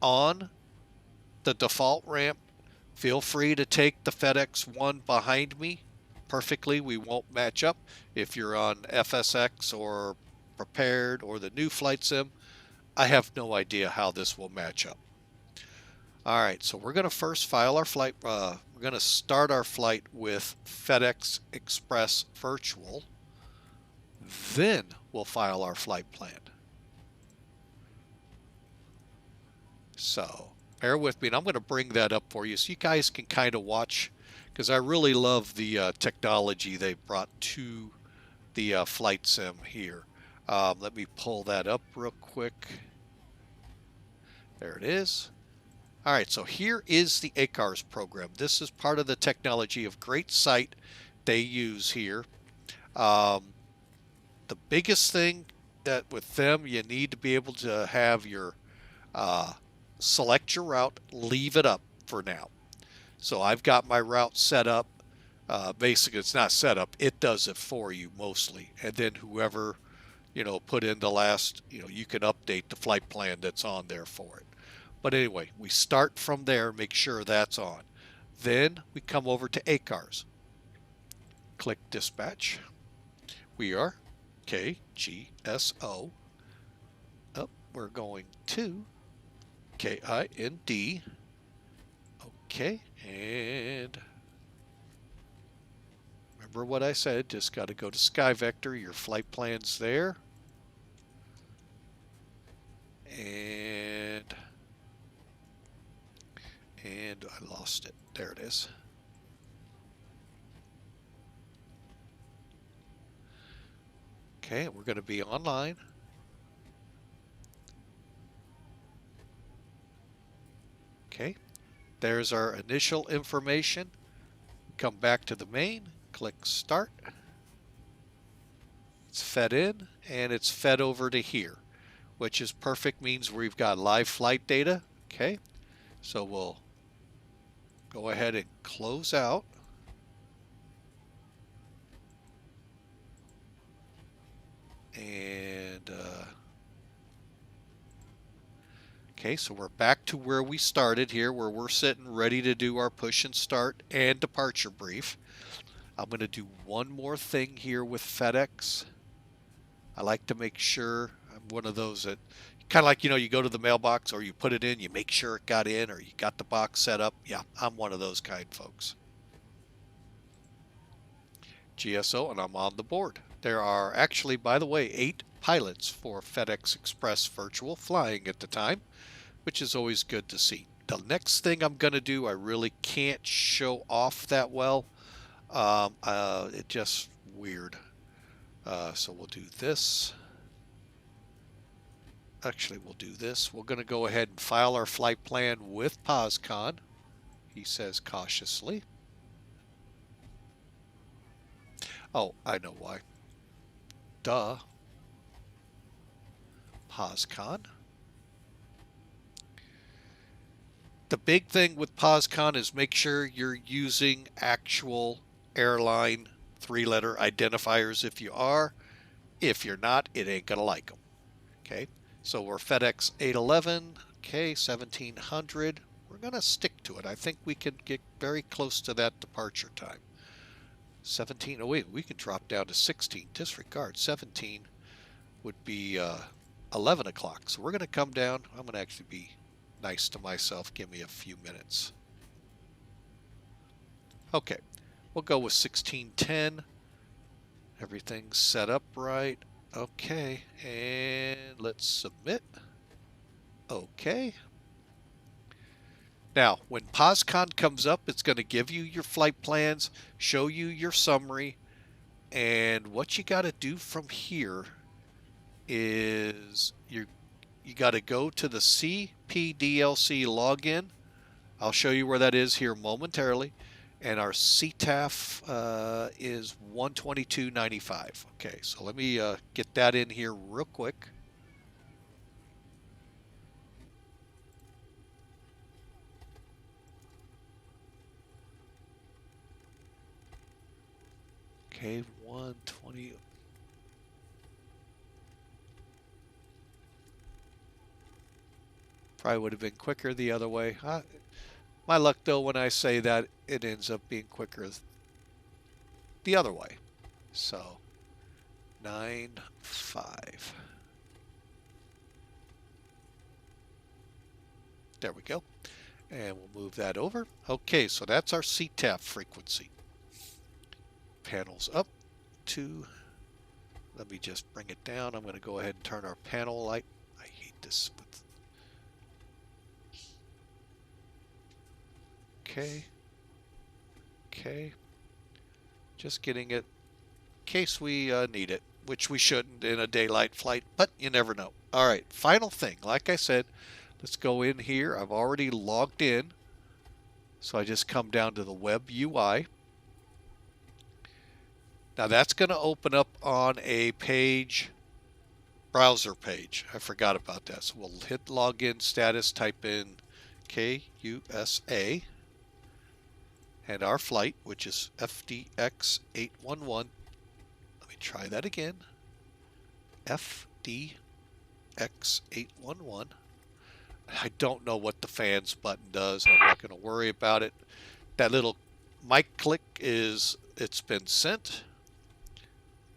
on the default ramp. Feel free to take the FedEx one behind me. Perfectly, we won't match up. If you're on FSX or Prepared or the new flight sim, I have no idea how this will match up. All right, so we're going to first file our flight. We're going to start our flight with FedEx Express Virtual. Then we'll file our flight plan. So bear with me, and I'm going to bring that up for you so you guys can kind of watch, because I really love the technology they brought to the flight sim here. Let me pull that up real quick. There it is. All right, so here is the ACARS program. This is part of the technology of great site they use here. The biggest thing that with them, you need to be able to have your select your route, leave it up for now. So I've got my route set up. Basically, it's not set up. It does it for you mostly. And then whoever, put in the last, you can update the flight plan that's on there for it. But anyway, we start from there, make sure that's on. Then we come over to ACARS. Click Dispatch. We are KGSO. Up, we're going to KIND. Okay, and remember what I said, just got to go to SkyVector, your flight plan's there. And And I lost it. There it is. Okay, we're going to be online. Okay, there's our initial information. Come back to the main, click Start. It's fed in, and it's fed over to here, which is perfect, means we've got live flight data. Okay, so we'll go ahead and close out. And okay, so we're back to where we started here, where we're sitting ready to do our push and start and departure brief. I'm going to do one more thing here with FedEx. I like to make sure, I'm one of those that kind of like, you know, you go to the mailbox or you put it in, you make sure it got in or you got the box set up. Yeah, I'm one of those kind folks. GSO, and I'm on the board. There are actually, by the way, 8 pilots for FedEx Express Virtual flying at the time, which is always good to see. The next thing I'm going to do, I really can't show off that well. It's just weird. So we'll do this. Actually, we'll do this. We're going to go ahead and file our flight plan with POSCON. He says cautiously. Oh, I know why. Duh. POSCON. The big thing with POSCON is make sure you're using actual airline 3-letter identifiers if you are. If you're not, it ain't going to like them. Okay, so we're FedEx 811, okay, 1700. We're going to stick to it. I think we can get very close to that departure time. 17, oh wait, we can drop down to 16. Disregard, 17 would be 11 o'clock. So we're going to come down. I'm going to actually be nice to myself. Give me a few minutes. Okay, we'll go with 1610. Everything's set up right. Okay, and let's submit. Okay. Now, when POSCON comes up, it's going to give you your flight plans, show you your summary, and what you got to do from here is you got to go to the CPDLC login. I'll show you where that is here momentarily. And our CTAF is 122.95. Okay, so let me get that in here real quick. Okay, 120. Probably would have been quicker the other way. My luck, though, when I say that, it ends up being quicker the other way. So, 95. There we go. And we'll move that over. Okay, so that's our CTAF frequency. Panels up to, let me just bring it down. I'm going to go ahead and turn our panel light. I hate this. Okay. Okay. Just getting it in case we need it, which we shouldn't in a daylight flight, but you never know. All right, final thing. Like I said, let's go in here. I've already logged in, so I just come down to the web UI. Now that's going to open up on a page, browser page. I forgot about that. So we'll hit login status, type in KUSA. And our flight, which is FDX 811. Let me try that again. FDX 811. I don't know what the fans button does. I'm not going to worry about it. That little mic click is, it's been sent.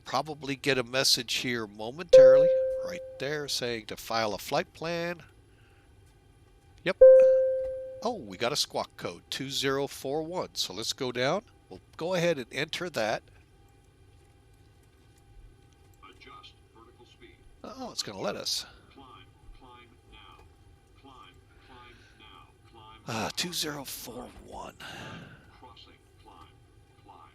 Probably get a message here momentarily. Right there saying to file a flight plan. Yep. Oh, we got a squawk code, 2041. So let's go down. We'll go ahead and enter that. Adjust vertical speed. Oh, it's going to let us. Climb now. Climb now. Climb 2041. Crossing, climb, climb,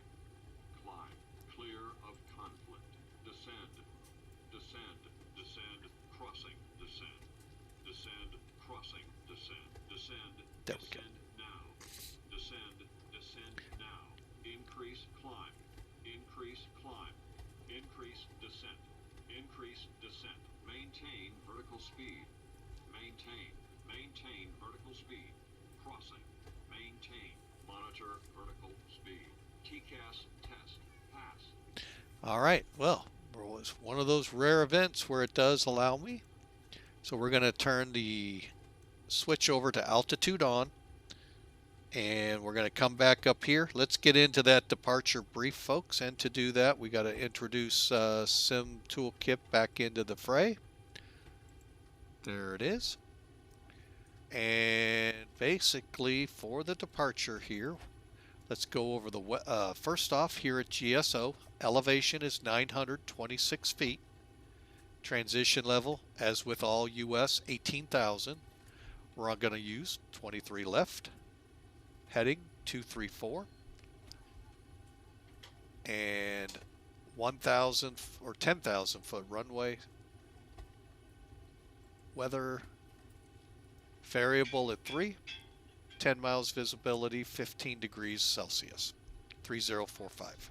climb. Clear of conflict. Descend, descend, descend. Crossing, descend, descend. Crossing, descend, descend. There we go. Descend now. Descend, descend now. Increase climb, increase climb, increase descent, increase descent. Maintain vertical speed. Maintain, maintain vertical speed. Crossing, maintain, monitor vertical speed. TCAS test, pass. All right, well, it was one of those rare events where it does allow me. So we're going to turn the switch over to altitude on, and we're going to come back up here. Let's get into that departure brief, folks, and to do that we got to introduce Sim Toolkit back into the fray. There it is. And basically for the departure here, let's go over the first off here at GSO. Elevation is 926 feet. Transition level, as with all US, 18,000. We're going to use 23 left. Heading 234. And 1,000 or 10,000 foot runway. Weather variable at 3. 10 miles visibility, 15 degrees Celsius. 3045.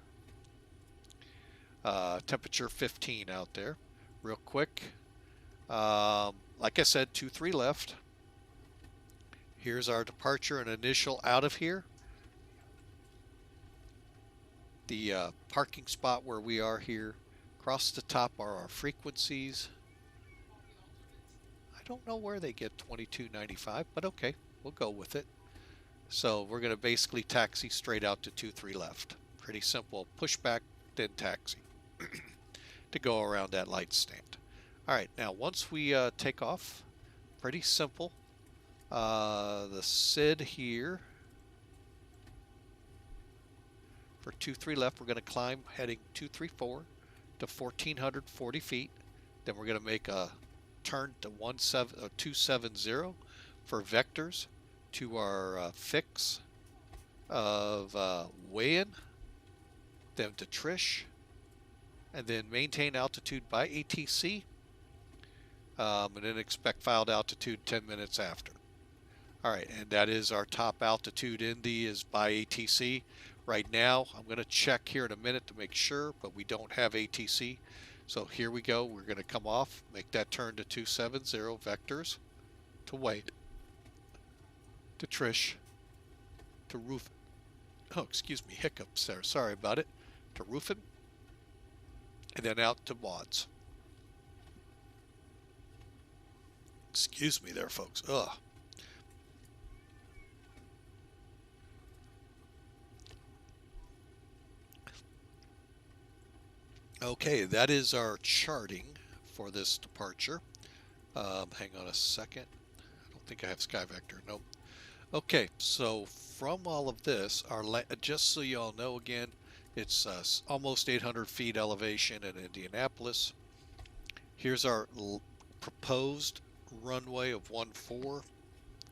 Temperature 15 out there. Real quick. Like I said, 23 left. Here's our departure and initial out of here. The parking spot where we are here. Across the top are our frequencies. I don't know where they get 2295, but okay, we'll go with it. So we're going to basically taxi straight out to 23 left. Pretty simple. Push back, then taxi to go around that light stand. All right, now once we take off, pretty simple. The SID here for 23 left, we're going to climb heading 234 to 1,440 feet. Then we're going to make a turn to 270 for vectors to our fix of weigh-in, then to Trish, and then maintain altitude by ATC, and then expect filed altitude 10 minutes after. All right, and that is our top altitude in the is by ATC. Right now, I'm going to check here in a minute to make sure, but we don't have ATC. So here we go. We're going to come off, make that turn to 270 vectors, to wait, to Trish, to roof. Oh, excuse me, hiccups there. Sorry about it. To roofing, and then out to mods. Excuse me there, folks. Ugh. Okay, that is our charting for this departure. Hang on a second. I don't think I have Sky Vector. Nope. Okay, so from all of this, just so you all know again, it's almost 800 feet elevation in Indianapolis. Here's our proposed runway of 14.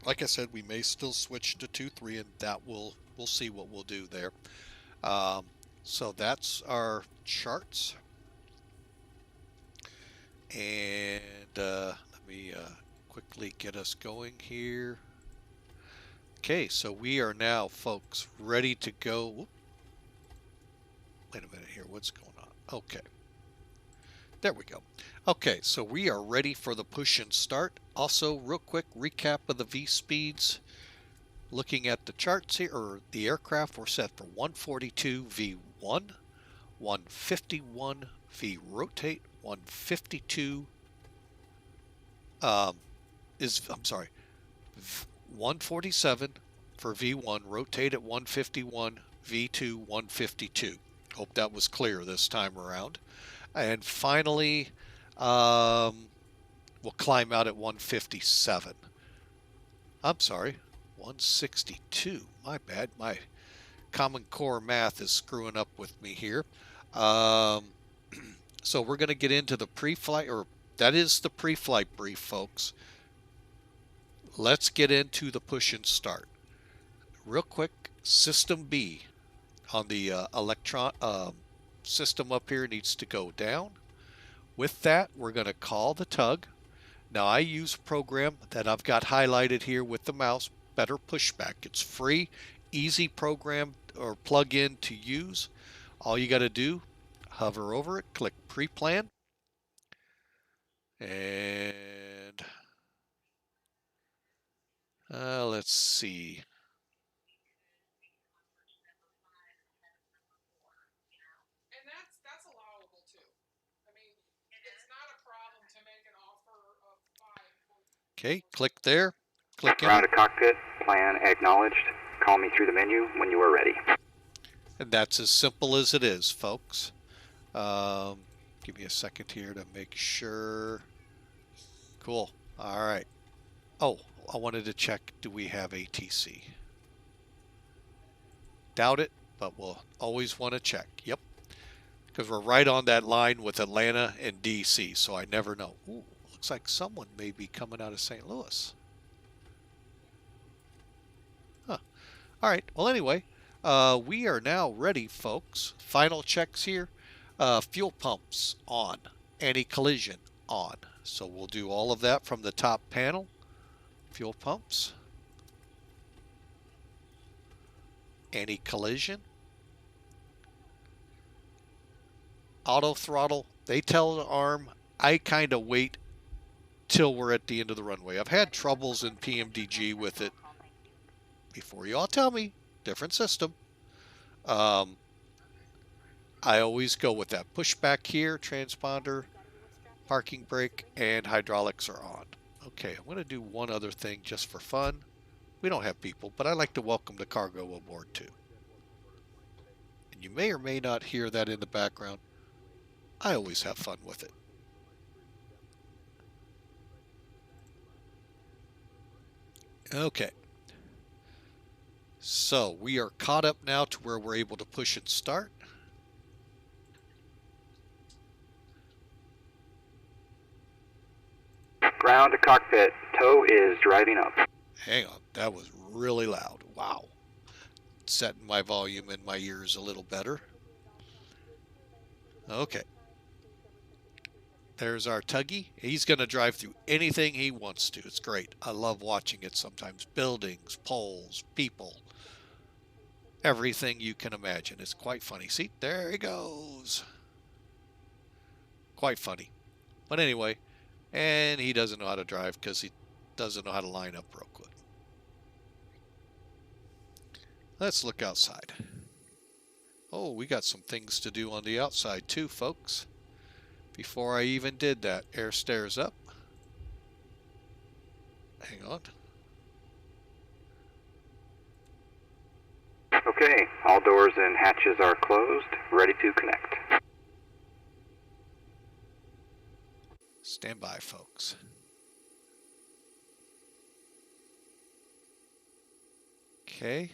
Like I said, we may still switch to 23, and that we'll see what we'll do there. So that's our charts. And let me quickly get us going here. Okay, so we are now, folks, ready to go. Whoop. Wait a minute here. What's going on? Okay. There we go. Okay, so we are ready for the push and start. Also, real quick recap of the V speeds. Looking at the charts here, or the aircraft, we're set for 142 V1, 151 V rotate, 152 I'm sorry, 147 for V1, rotate at 151, V2 152. Hope that was clear this time around. And finally, we'll climb out at 157. I'm sorry, 162. My bad. My Common Core math is screwing up with me here. So we're going to get into the pre-flight, or that is the pre-flight brief, folks. let's get into the push and start. Real quick, System B on the system up here needs to go down. With that, we're going to call the tug. Now I use a program that I've got highlighted here with the mouse, Better Pushback. It's free, easy program or plug-in to use. All you got to do, hover over it, click Pre-Plan, and let's see. And that's allowable too. I mean, it's not a problem to make an offer of 5. Okay, click there, click Ground Enter, to cockpit, plan acknowledged. Call me through the menu when you are ready. and that's as simple as it is, folks. Give me a second here to make sure. Cool. All right. Oh, I wanted to check, do we have ATC? Doubt it, but we'll always want to check. Yep. Because we're right on that line with Atlanta and DC, so I never know. Ooh, looks like someone may be coming out of St. Louis. Huh. All right. Well, anyway, we are now ready, folks. Final checks here. Fuel pumps on. Anti-collision on. So we'll do all of that from the top panel. Fuel pumps. Anti-collision. Auto throttle. They tell the arm. I kind of wait till we're at the end of the runway. I've had troubles in PMDG with it before. You all tell me. Different system. I always go with that. Pushback here, transponder, parking brake, and hydraulics are on. Okay, I'm going to do one other thing just for fun. We don't have people, but I like to welcome the cargo aboard too. And you may or may not hear that in the background. I always have fun with it. Okay. So we are caught up now to where we're able to push and start. Ground to cockpit, tow is driving up. Hang on, that was really loud. Wow. Setting my volume in my ears a little better. Okay. There's our tuggy. He's going to drive through anything he wants to. It's great. I love watching it sometimes. Buildings, poles, people. Everything you can imagine. It's quite funny. See, there he goes. Quite funny. But anyway, and he doesn't know how to drive because he doesn't know how to line up real quick. Let's look outside. Oh, we got some things to do on the outside too, folks. Before I even did that, air stairs up. Hang on. Okay, all doors and hatches are closed, ready to connect. Stand by, folks. Okay.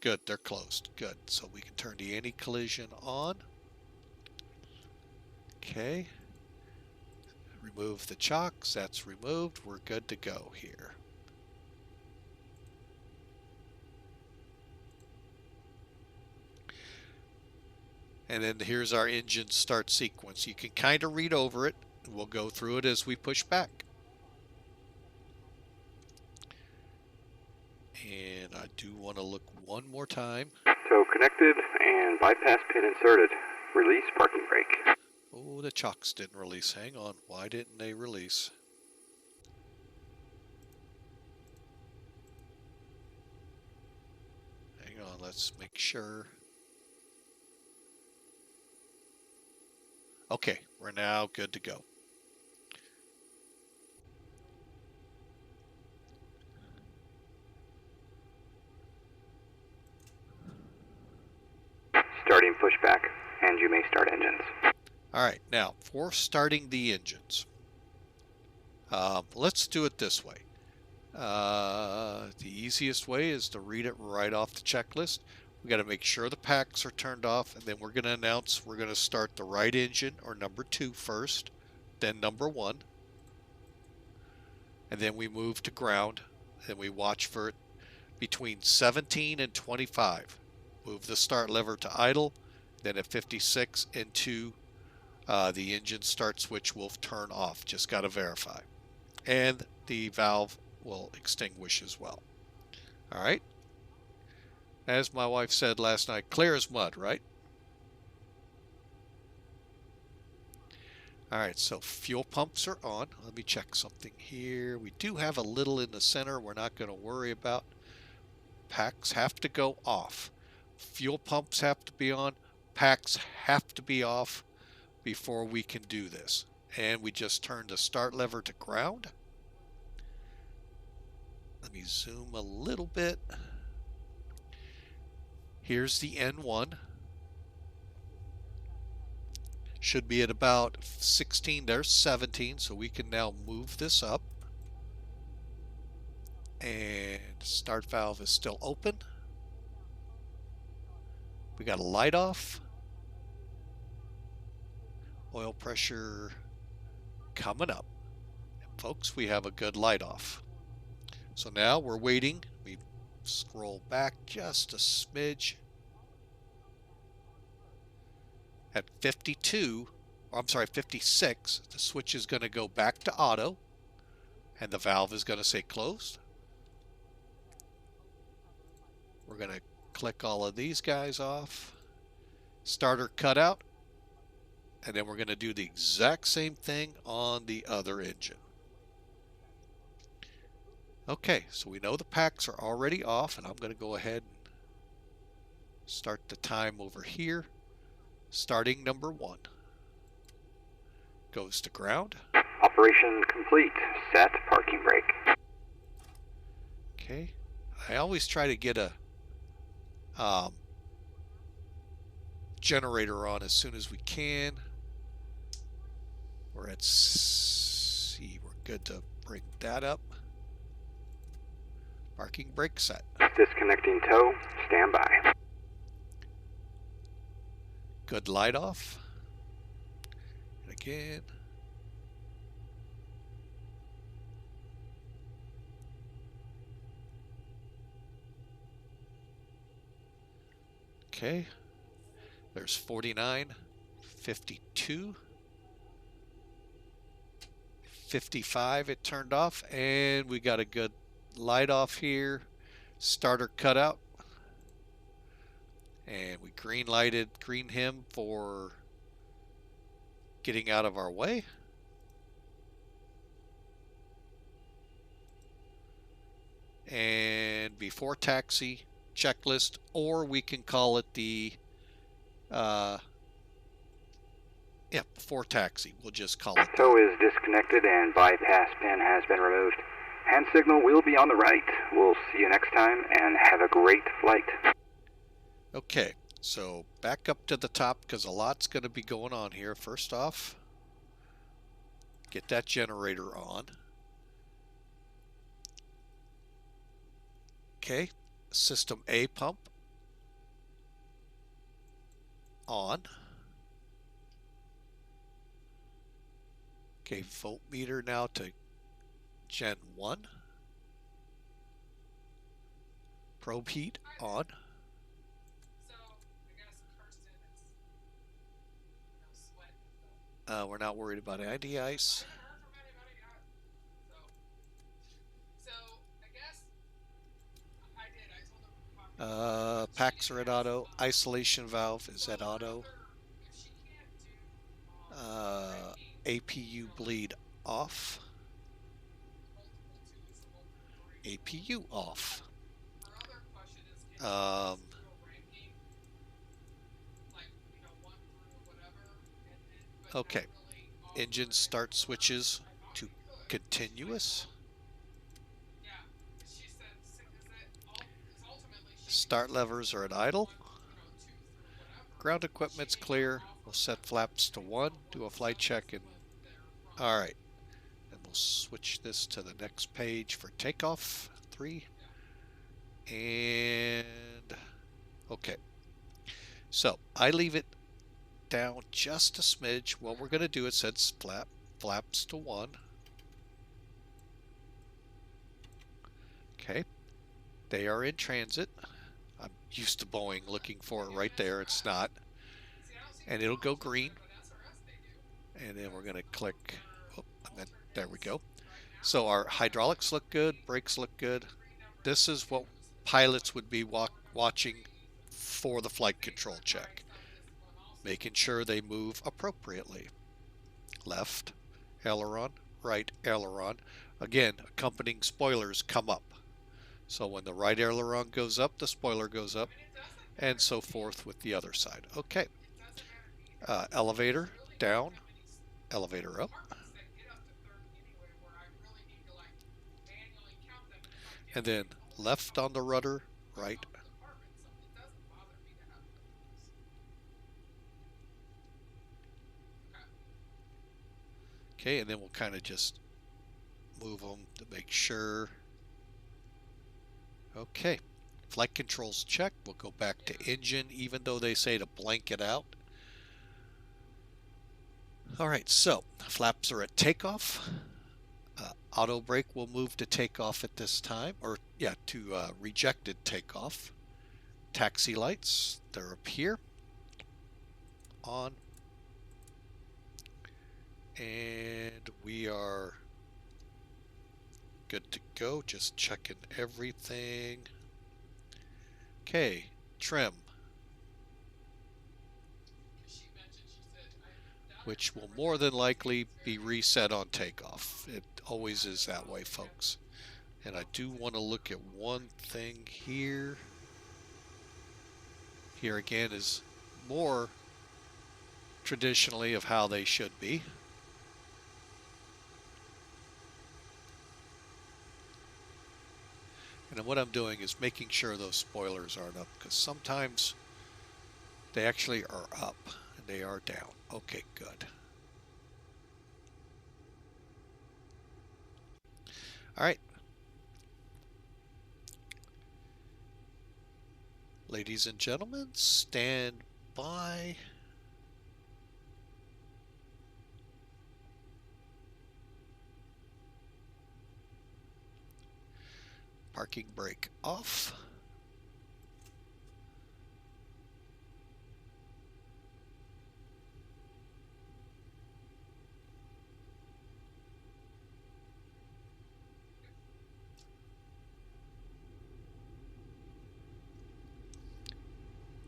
Good, they're closed. Good. So we can turn the anti-collision on. Okay. Remove the chocks. That's removed. We're good to go here. And then here's our engine start sequence. You can kind of read over it. We'll go through it as we push back. And I do want to look one more time. Tow connected and bypass pin inserted. Release parking brake. Oh, the chocks didn't release. Hang on. Why didn't they release? Hang on. Let's make sure. Okay, we're now good to go. Starting pushback, and you may start engines. All right, now for starting the engines, let's do it this way. The easiest way is to read it right off the checklist. We got to make sure the packs are turned off, and then we're going to announce we're going to start the right engine or number 2 first, then number 1. and then we move to ground, and we watch for it between 17 and 25. Move the start lever to idle, then at 56 into the engine start switch will turn off. Just got to verify. And the valve will extinguish as well. All right. As my wife said last night, clear as mud, right? All right, so fuel pumps are on. Let me check something here. We do have a little in the center we're not going to worry about. Packs have to go off. Fuel pumps have to be on. Packs have to be off before we can do this. And we just turned the start lever to ground. Let me zoom a little bit. Here's the N1. Should be at about 16. There's 17, so we can now move this up. And start valve is still open. We got a light off. Oil pressure coming up. And folks, we have a good light off. So now we're waiting. We scroll back just a smidge. At 52, or I'm sorry, 56, the switch is going to go back to auto, and the valve is going to say closed. We're going to click all of these guys off. Starter cutout, and then we're going to do the exact same thing on the other engine. Okay, so we know the packs are already off, and I'm going to go ahead and start the time over here. Starting number 1. Goes to ground. Operation complete. Set parking brake. Okay. I always try to get a generator on as soon as we can. We're at C. We're good to bring that up. Parking brake set. Disconnecting tow. Stand by. Good light off. And again. Okay. There's 49, 52, 55 it turned off, and we got a good light off here. Starter cutout. And we green him for getting out of our way. And before taxi checklist, or we can call it the, before taxi. We'll just call it that. Tow is disconnected and bypass pin has been removed. Hand signal will be on the right. We'll see you next time and have a great flight. Okay, so back up to the top because a lot's going to be going on here. First off, get that generator on. Okay, system A pump on. Okay, voltmeter now to Gen 1. Probe heat on. We're not worried about anti-ice. Packs are at auto. Isolation valve is at auto. APU bleed off. APU off. Okay, engine start switches to continuous. Start levers are at idle. Ground equipment's clear. We'll set flaps to 1, do a flight check, and all right. And we'll switch this to the next page for takeoff. 3. And okay. So I leave it down just a smidge. What we're going to do, it says flaps to 1. Okay, they are in transit. I'm used to Boeing looking for it right there. It's not. See, I don't see And the it'll go calls green. listed, but SRS they do. And then we're going to click. Oh, and then there we go. Right now, So our hydraulics look good, brakes look good. This is what pilots would be watching for the flight control check, making sure they move appropriately. Left aileron, right aileron. Again, accompanying spoilers come up. So when the right aileron goes up, the spoiler goes up, and so forth with the other side. Okay. Elevator down, elevator up. And then left on the rudder, right. Okay, and then we'll kind of just move them to make sure. Okay, flight controls check. We'll go back to engine, even though they say to blank it out. All right, so flaps are at takeoff. Auto brake will move to takeoff at this time, or yeah, to rejected takeoff. Taxi lights, they're up here. On. And we are good to go, just checking everything. Okay, trim, which will more than likely be reset on takeoff. It always is that way, folks. And I do want to look at one thing here. Here again is more traditionally of how they should be. And what I'm doing is making sure those spoilers aren't up, because sometimes they actually are up and they are down. Okay, good. All right. Ladies and gentlemen, stand by. Parking brake off.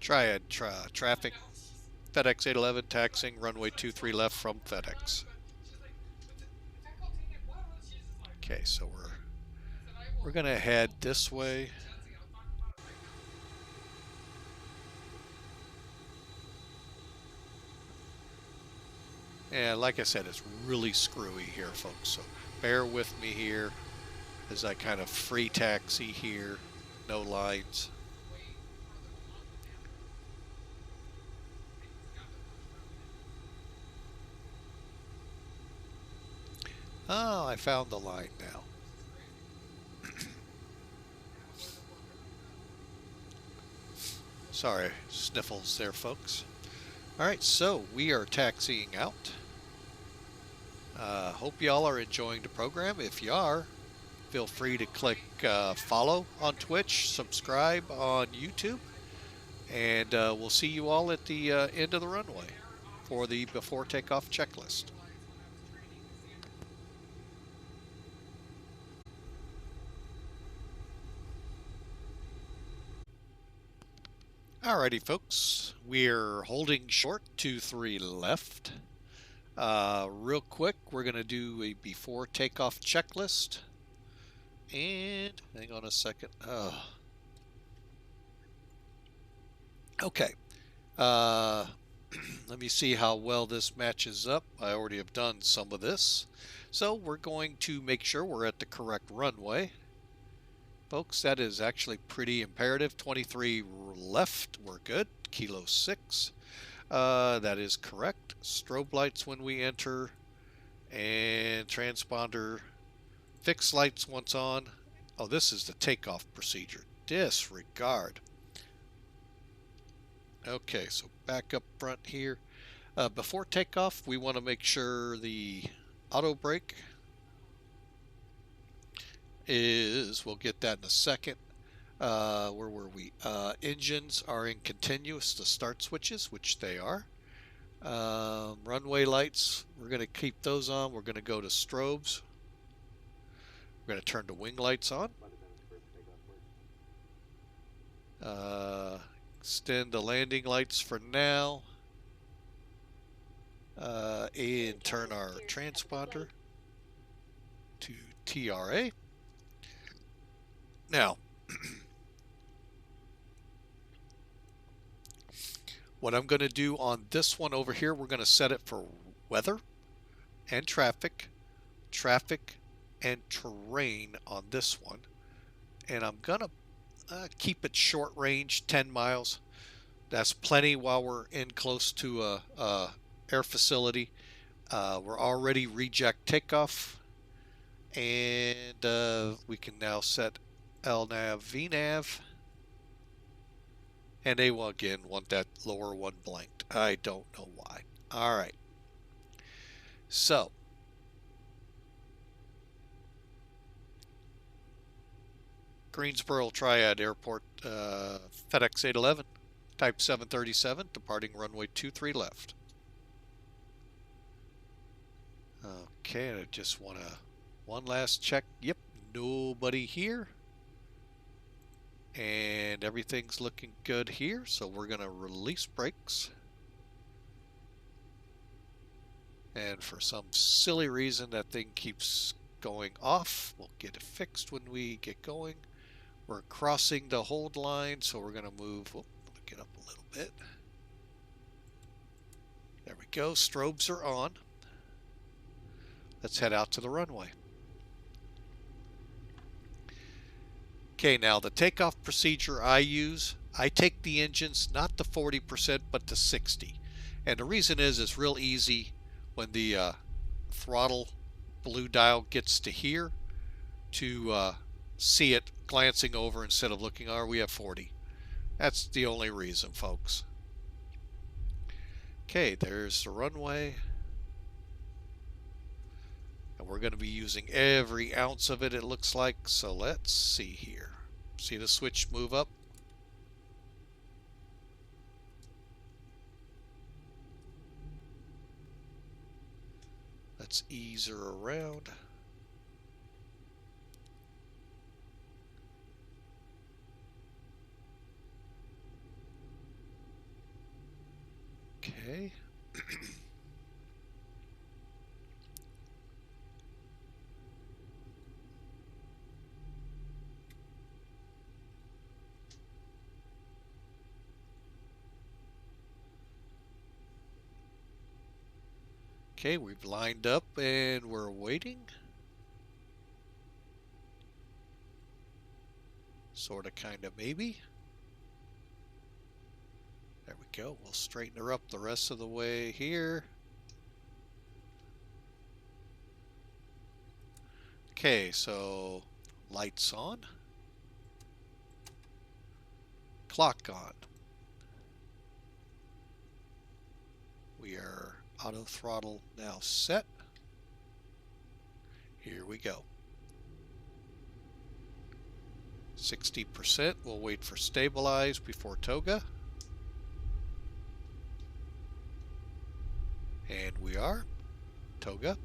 Triad traffic. FedEx 811 taxiing runway 23 left from FedEx. Okay, so we're gonna head this way. And like I said, it's really screwy here, folks, so bear with me here as I kind of free taxi here, no lines. Oh, I found the line now. Sorry, sniffles there, folks. All right, so we are taxiing out. Hope y'all are enjoying the program. If you are, feel free to click follow on Twitch, subscribe on YouTube, and we'll see you all at the end of the runway for the before takeoff checklist. Alrighty, folks, we're holding short 2-3 left. Real quick, we're going to do a before takeoff checklist. And hang on a second. Okay. Let me see how well this matches up. I already have done some of this. So we're going to make sure we're at the correct runway. Folks, that is actually pretty imperative. 23 left, we're good. Kilo 6. That is correct. Strobe lights when we enter, and transponder fixed lights once on. Oh, this is the takeoff procedure. Disregard. Okay, so back up front here. Before takeoff, we want to make sure the auto brake is, we'll get that in a second. Where were we? Engines are in continuous, the start switches, which they are. Runway lights, we're going to keep those on. We're going to go to strobes. We're going to turn the wing lights on. Extend the landing lights for now. And turn our transponder to TRA. Now, what I'm going to do on this one over here, we're going to set it for weather and traffic and terrain on this one. And I'm going to keep it short range, 10 miles. That's plenty while we're in close to a air facility. We're already reject takeoff. And we can now set LNAV, VNAV. And they will again want that lower one blanked. I don't know why. All right. So, Greensboro Triad Airport, FedEx 811, Type 737, departing runway 23 left. Okay, I just want to one last check. Yep, nobody here. And everything's looking good here, so we're going to release brakes. And for some silly reason, that thing keeps going off. We'll get it fixed when we get going. We're crossing the hold line, so we're going to move. Oh, get up a little bit. There we go. Strobes are on. Let's head out to the runway. Okay, now the takeoff procedure I use, I take the engines not to 40% but to 60. And the reason is it's real easy when the throttle blue dial gets to here to see it glancing over instead of looking, oh, we have 40. That's the only reason, folks. Okay, there's the runway. And we're going to be using every ounce of it, it looks like. So let's see here. See the switch move up? Let's ease her around. Okay. Okay, we've lined up and we're waiting. Sort of, kind of, maybe. There we go. We'll straighten her up the rest of the way here. Okay, so lights on. Clock on. We are auto throttle now set. Here we go. 60%. We'll wait for stabilize before toga. And we are. Toga.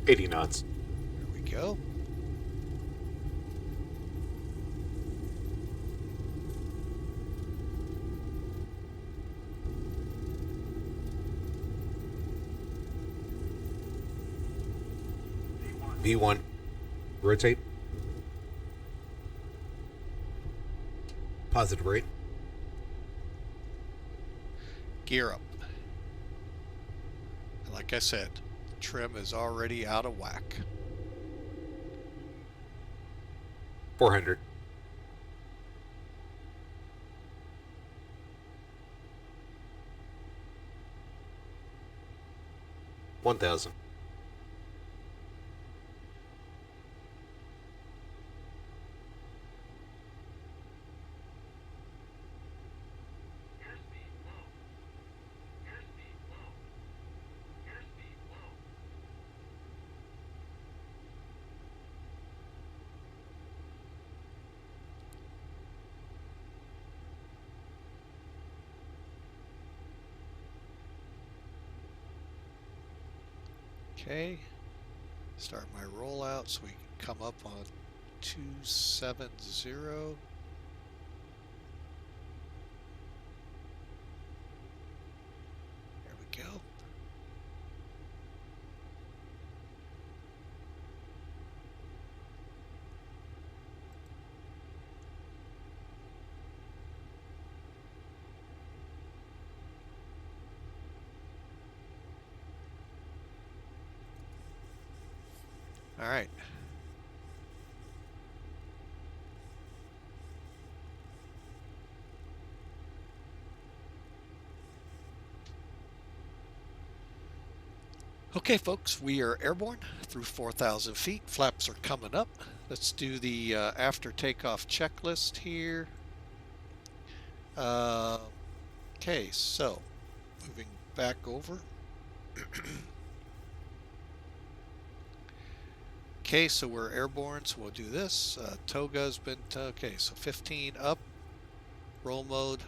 $80 knots. There we go. V1. Rotate. Positive rate. Gear up. And like I said, trim is already out of whack. 400. 1000. Okay. Start my rollout so we can come up on 270. There we go. All right. Okay, folks, we are airborne through 4,000 feet. Flaps are coming up. Let's do the after takeoff checklist here. Okay, so moving back over. Okay, so we're airborne, so we'll do this. Toga's been, okay, so 15 up, roll mode.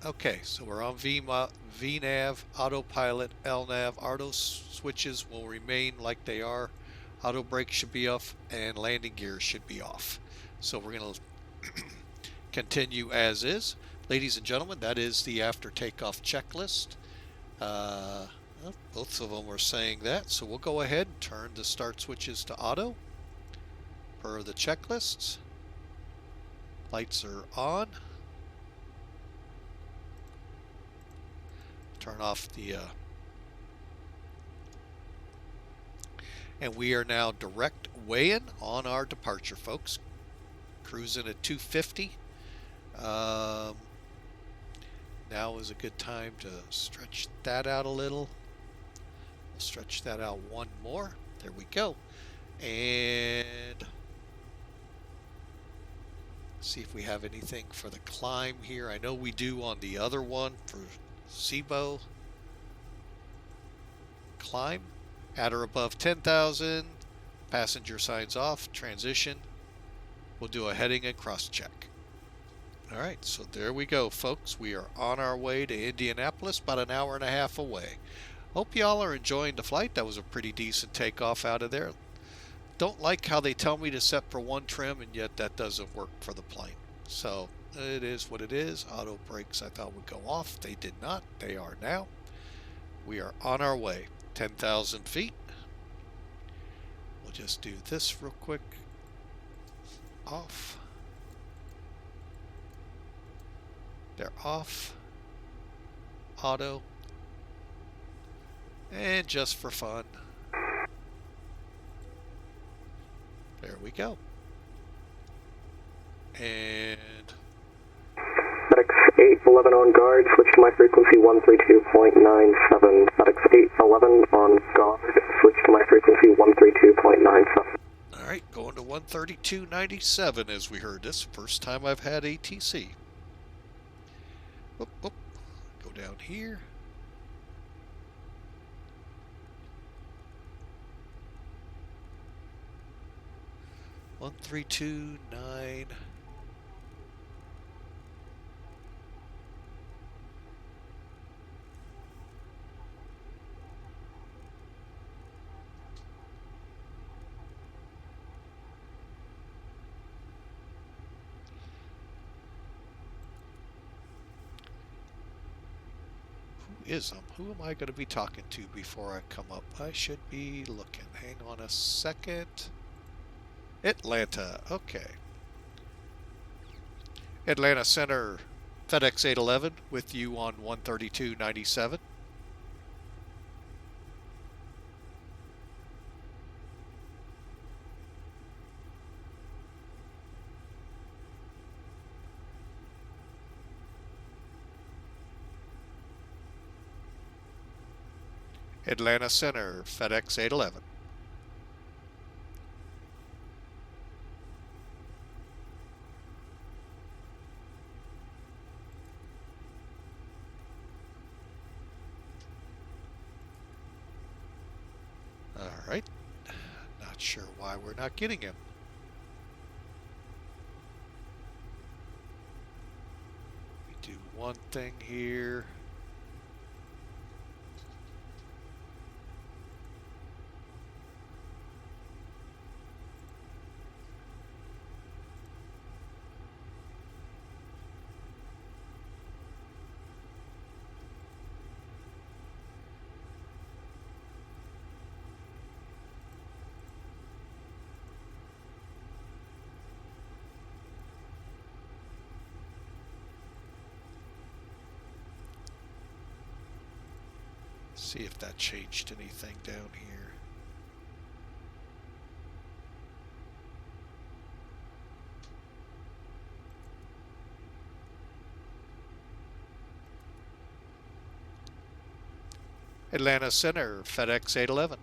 Okay, so we're on VNAV, autopilot, LNAV. Auto switches will remain like they are. Auto brake should be off, and landing gear should be off. So we're going to continue as is. Ladies and gentlemen, that is the after takeoff checklist. Both of them are saying that, so we'll go ahead and turn the start switches to auto per the checklists. Lights are on. Turn off the and we are now direct weigh-in on our departure, folks. Cruising at 250. Now is a good time to stretch that out a little. We'll stretch that out one more. There we go. And see if we have anything for the climb here. I know we do on the other one for Zibo. Climb at or above 10,000. Passenger signs off. Transition. We'll do a heading and cross check. All right, so there we go, folks. We are on our way to Indianapolis, about an hour and a half away. Hope y'all are enjoying the flight. That was a pretty decent takeoff out of there. Don't like how they tell me to set for one trim, and yet that doesn't work for the plane. So it is what it is. Auto brakes I thought would go off. They did not. They are now. We are on our way. 10,000 feet. We'll just do this real quick. Off. They're off. Auto. And just for fun. There we go. And FedEx 811 on guard, switch to my frequency 132.97. FedEx 811 on guard, switch to my frequency 132.97. all right, going to 132.97 as we heard this. First time I've had ATC. Whoop, whoop. Go down here. One, 3, 2, 9. Who am I going to be talking to before I come up? I should be looking. Hang on a second. Atlanta. Okay. Atlanta Center, FedEx 811 with you on 132.97. Atlanta Center, FedEx 811. All right. Not sure why we're not getting him. We do one thing here. See if that changed anything down here. Atlanta Center, FedEx 811.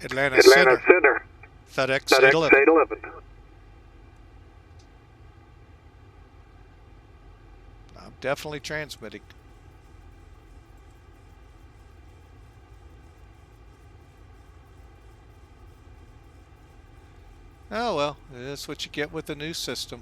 Atlanta Center, FedEx 811. I'm definitely transmitting. Oh well, that's what you get with the new system.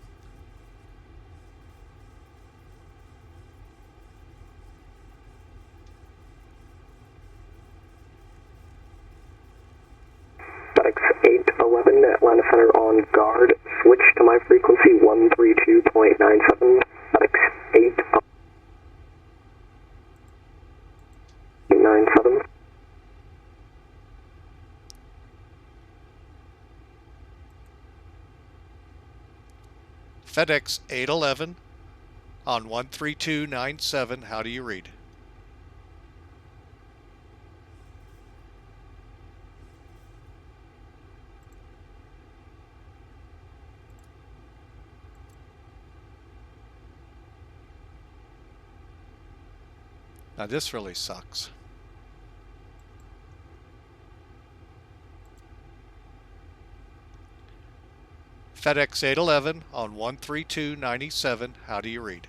FedEx 811, Atlanta Center on guard. Switch to my frequency 132.97. FedEx 897. FedEx 811 on 13297. How do you read? Now this really sucks. FedEx 811 on 13297. How do you read?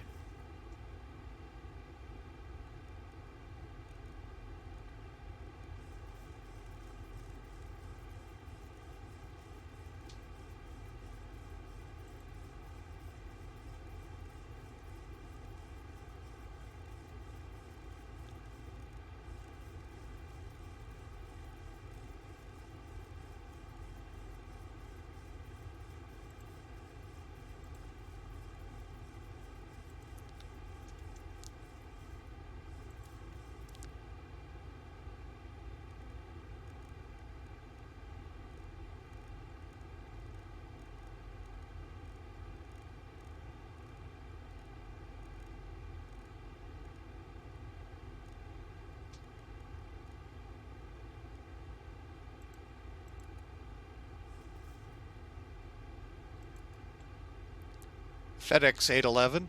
FedEx 811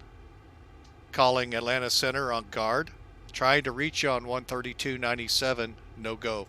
calling Atlanta Center on guard. Trying to reach you on 13297. No go.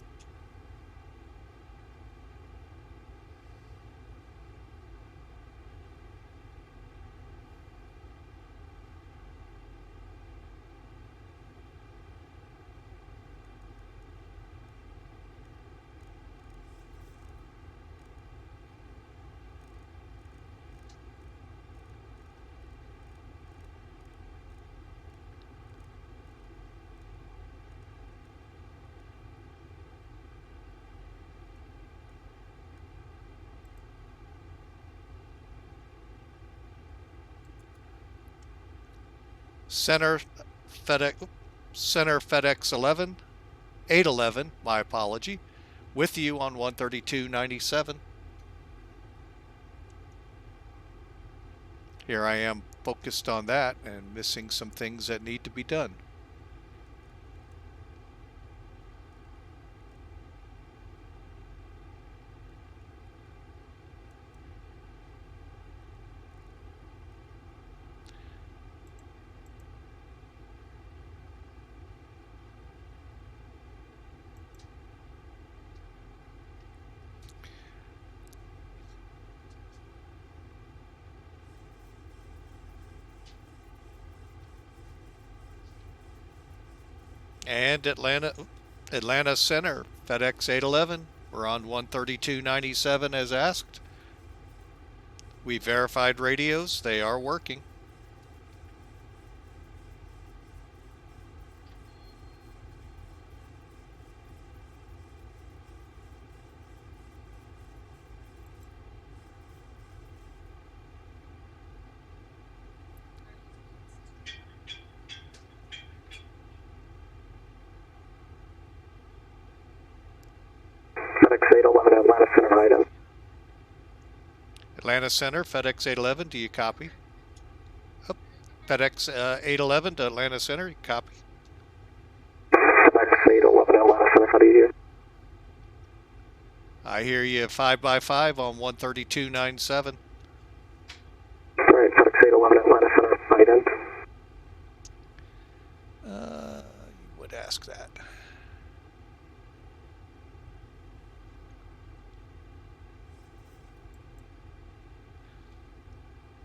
Center FedEx 811, my apology, with you on 13297. Here I am focused on that and missing some things that need to be done. And Atlanta Center, FedEx 811, We're on 132.97 as asked. We verified radios. They are working. FedEx 811 Atlanta Center item. Atlanta Center, FedEx 811, do you copy? Oh, FedEx 811 to Atlanta Center, you copy? FedEx 811 Atlanta Center, how do you hear? I hear you 5x5 on 132.97. Alright, FedEx 811 Atlanta Center, ident. You would ask that.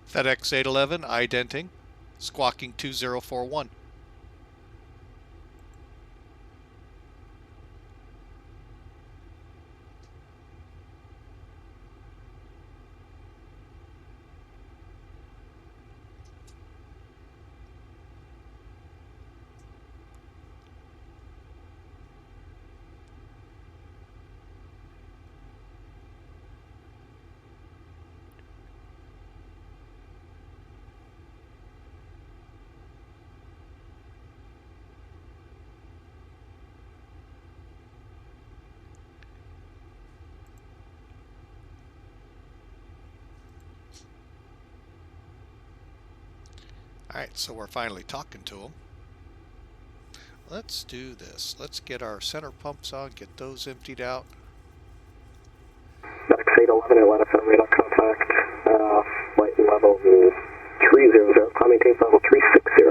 FedEx 811, identing, squawking 2041. Alright, so we're finally talking to them. Let's do this. Let's get our center pumps on, get those emptied out. FedEx 811 Atlanta Center, radar contact, flight level 300, climbing tape level 360.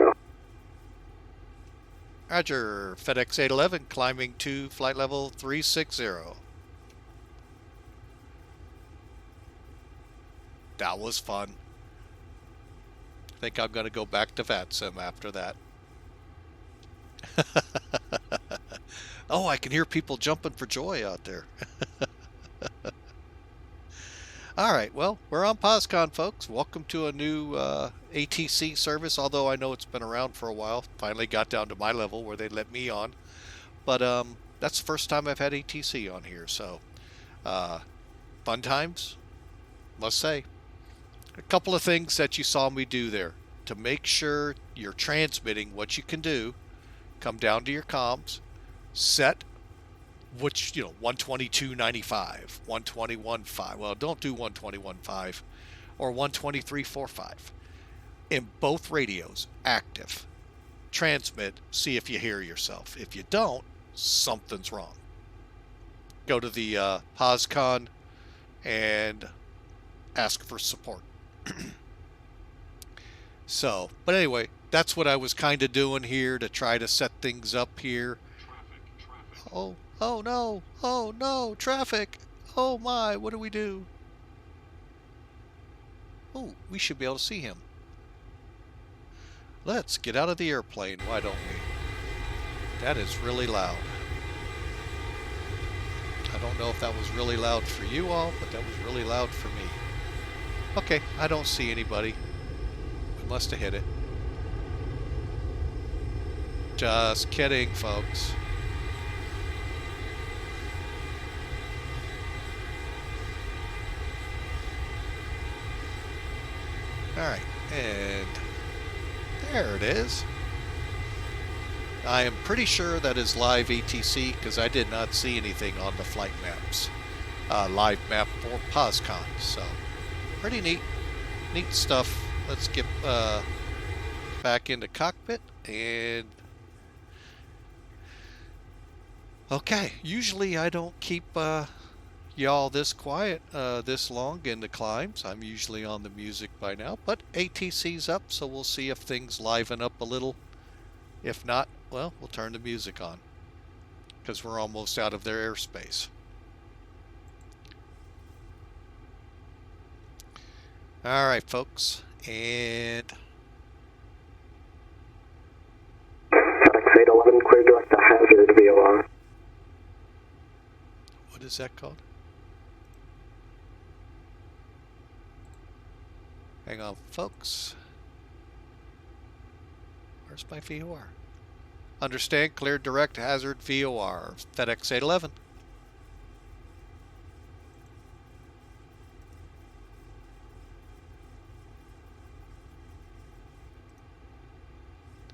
Roger, FedEx 811 climbing to flight level 360. That was fun. I think I'm going to go back to VATSIM after that. Oh, I can hear people jumping for joy out there. All right, well, we're on POSCON, folks. Welcome to a new ATC service, although I know it's been around for a while. Finally got down to my level where they let me on. But that's the first time I've had ATC on here, so fun times, must say. A couple of things that you saw me do there. To make sure you're transmitting, what you can do, come down to your comms, set which, 122.95, 121.5. Well, don't do 121.5 or 123.45. In both radios, active. Transmit, see if you hear yourself. If you don't, something's wrong. Go to the POSCON and ask for support. So, but anyway, that's what I was kind of doing here to try to set things up here. Traffic. Oh no, traffic. Oh my, what do we do? Oh, we should be able to see him. Let's get out of the airplane, why don't we? That is really loud. I don't know if that was really loud for you all, but that was really loud for me. Okay, I don't see anybody. We must have hit it. Just kidding, folks. Alright, and there it is. I am pretty sure that is live ATC because I did not see anything on the flight maps. Live map for POSCON, so pretty neat stuff. Let's get back into cockpit and okay, usually I don't keep y'all this quiet this long in the climbs. I'm usually on the music by now, but ATC's up, so we'll see if things liven up a little. If not, well, we'll turn the music on because we're almost out of their airspace. All right, folks, and FedEx 811 clear direct to hazard VOR. what is that called? Hang on, folks. Where's my VOR? Understand, clear direct hazard VOR. FedEx 811.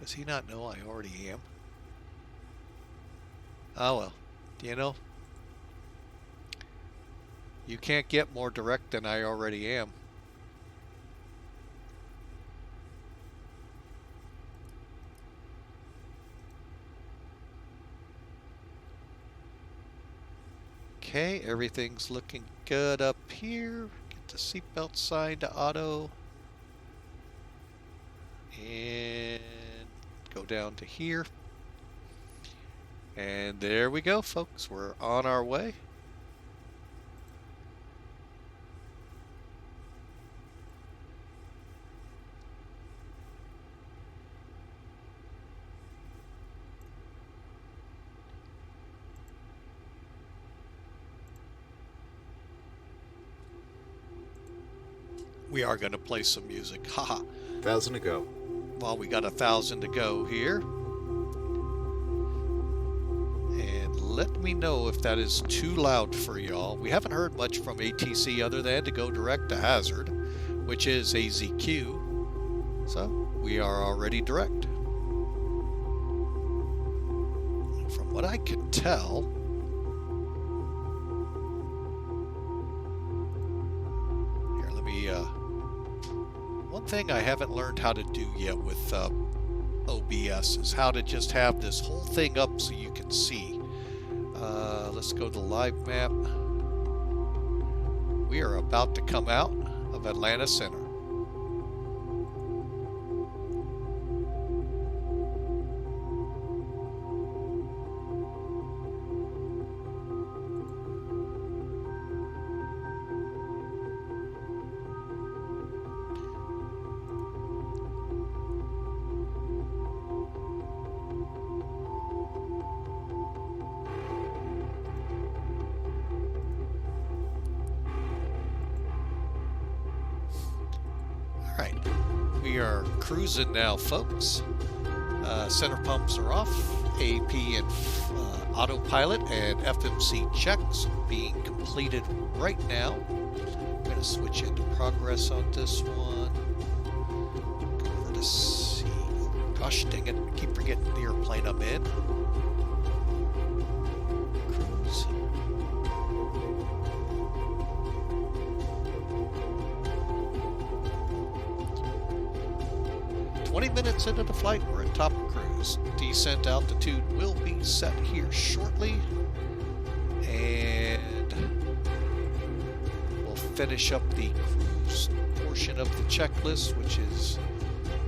Does he not know I already am? Oh well, you know, you can't get more direct than I already am. Okay, everything's looking good up here. Get the seatbelt sign to auto. And go down to here. And there we go, folks. We're on our way. We are going to play some music. Haha. 1,000 to go. Well, we got 1,000 to go here. And let me know if that is too loud for y'all. We haven't heard much from ATC other than to go direct to hazard, which is AZQ. So we are already direct. From what I can tell, here, let me, one thing I haven't learned how to do yet with OBS is how to just have this whole thing up so you can see. Let's go to the live map. We are about to come out of Atlanta Center. Alright, we are cruising now, folks. Center pumps are off, AP and autopilot and FMC checks being completed right now. I'm going to switch into progress on this one. Go over to C. Gosh dang it, I keep forgetting the airplane I'm in. Cruise. 20 minutes into the flight, we're at top of cruise. Descent altitude will be set here shortly. And we'll finish up the cruise portion of the checklist, which is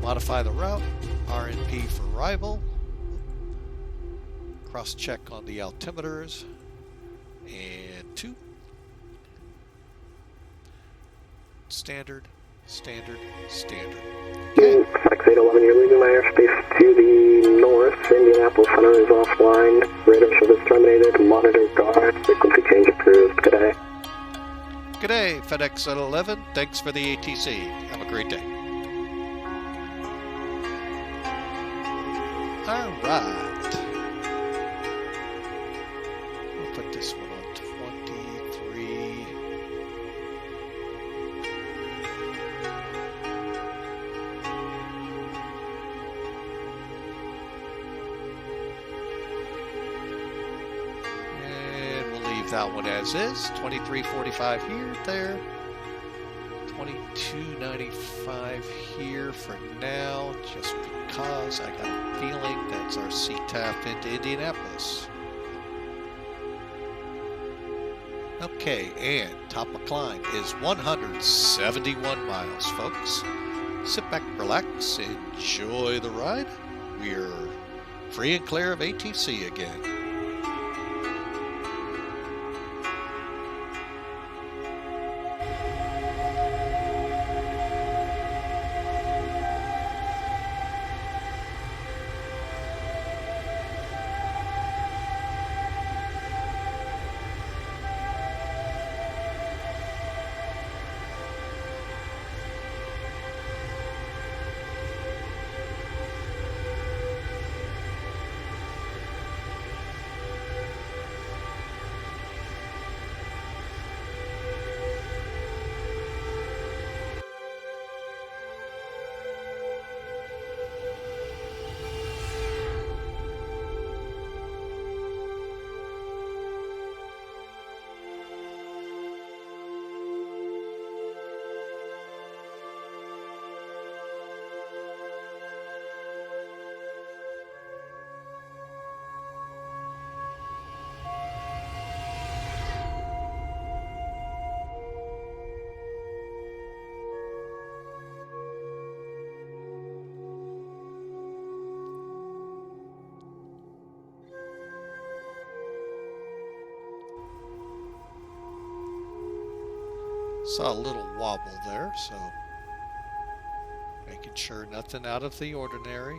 modify the route, RNP for arrival, cross-check on the altimeters, and 2. Standard, standard, standard. Okay. FedEx 811, you're leaving my airspace to the north. Indianapolis Center is offline. Radar service terminated. Monitor guard. Frequency change approved. G'day. G'day, FedEx 811. Thanks for the ATC. Have a great day. All right. We'll put this one on 23. And we'll leave that one as is. 2345 here, there. 2295 here for now, just because I got a feeling that's our CTAF into Indianapolis. Okay, and top of climb is 171 miles, folks. Sit back, relax, enjoy the ride. We're free and clear of ATC again. Saw a little wobble there, so making sure nothing out of the ordinary.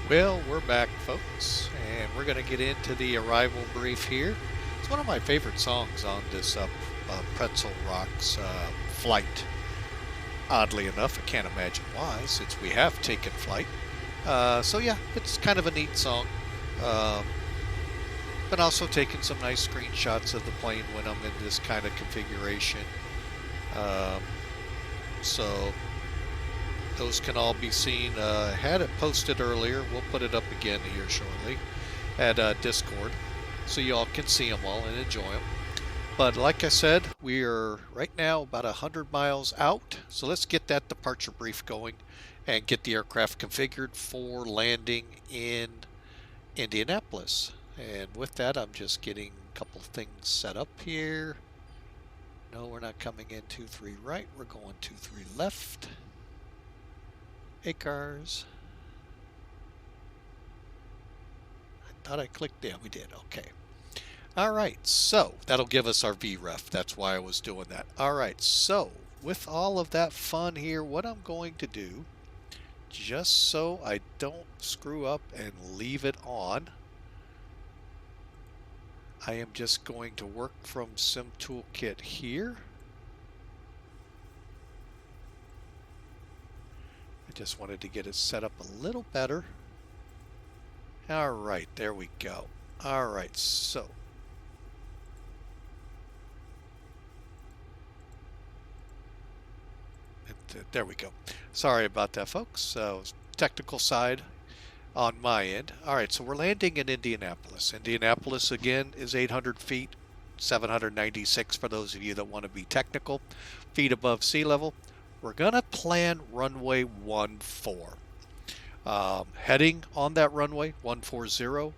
Well, we're back, folks, and we're going to get into the arrival brief here. It's one of my favorite songs on this Pretzel Rocks flight. Oddly enough, I can't imagine why, since we have taken flight. So yeah, it's kind of a neat song. But also taking some nice screenshots of the plane when I'm in this kind of configuration. So those can all be seen. Had it posted earlier. We'll put it up again here shortly at Discord, so y'all can see them all and enjoy them. But like I said, we are right now about 100 miles out, so let's get that departure brief going and get the aircraft configured for landing in Indianapolis. And with that, I'm just getting a couple things set up here. No, we're not coming in 23 right, we're going 23 left. ACARS. I thought I clicked there. We did. Okay. All right. So that'll give us our VREF. That's why I was doing that. All right. So with all of that fun here, what I'm going to do, just so I don't screw up and leave it on, I am just going to work from Sim Toolkit here. I just wanted to get it set up a little better. All right, there we go. All right, so there we go. Sorry about that, folks. Technical side on my end. All right, so we're landing in Indianapolis. Indianapolis, again, is 800 feet, 796 for those of you that want to be technical, feet above sea level. We're going to plan runway 14. Heading on that runway, 140,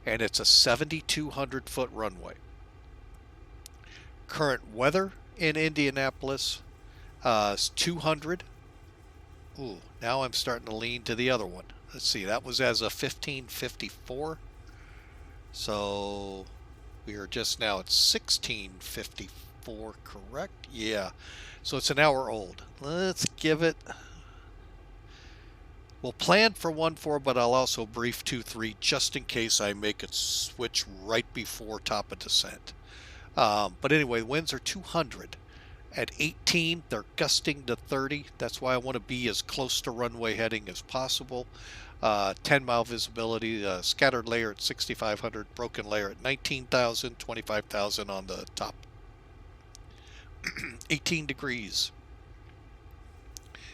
and it's a 7,200 foot runway. Current weather in Indianapolis is 200. Ooh, now I'm starting to lean to the other one. Let's see, that was as of 1554. So we are just now at 1654, correct? Yeah. So it's an hour old. Let's give it... We'll plan for 1-4, but I'll also brief 2-3 just in case I make it switch right before top of descent. But anyway, winds are 200. At 18, they're gusting to 30. That's why I want to be as close to runway heading as possible. 10-mile visibility, scattered layer at 6,500, broken layer at 19,000, 25,000 on the top. 18 degrees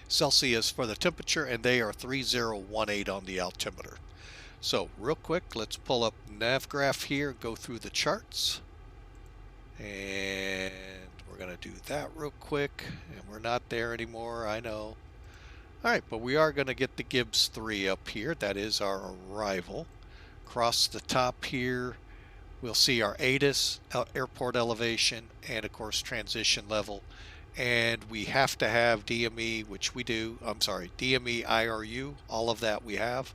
Celsius for the temperature, and they are 3018 on the altimeter. So real quick, let's pull up NavGraph here, go through the charts, and we're going to do that real quick. And we're not there anymore, I know. All right, but we are going to get the Gibbs 3 up here. That is our arrival. Across the top here, We'll see our ATIS, airport elevation, and of course transition level. And we have to have DME, which we do. I'm sorry, DME, IRU, all of that we have.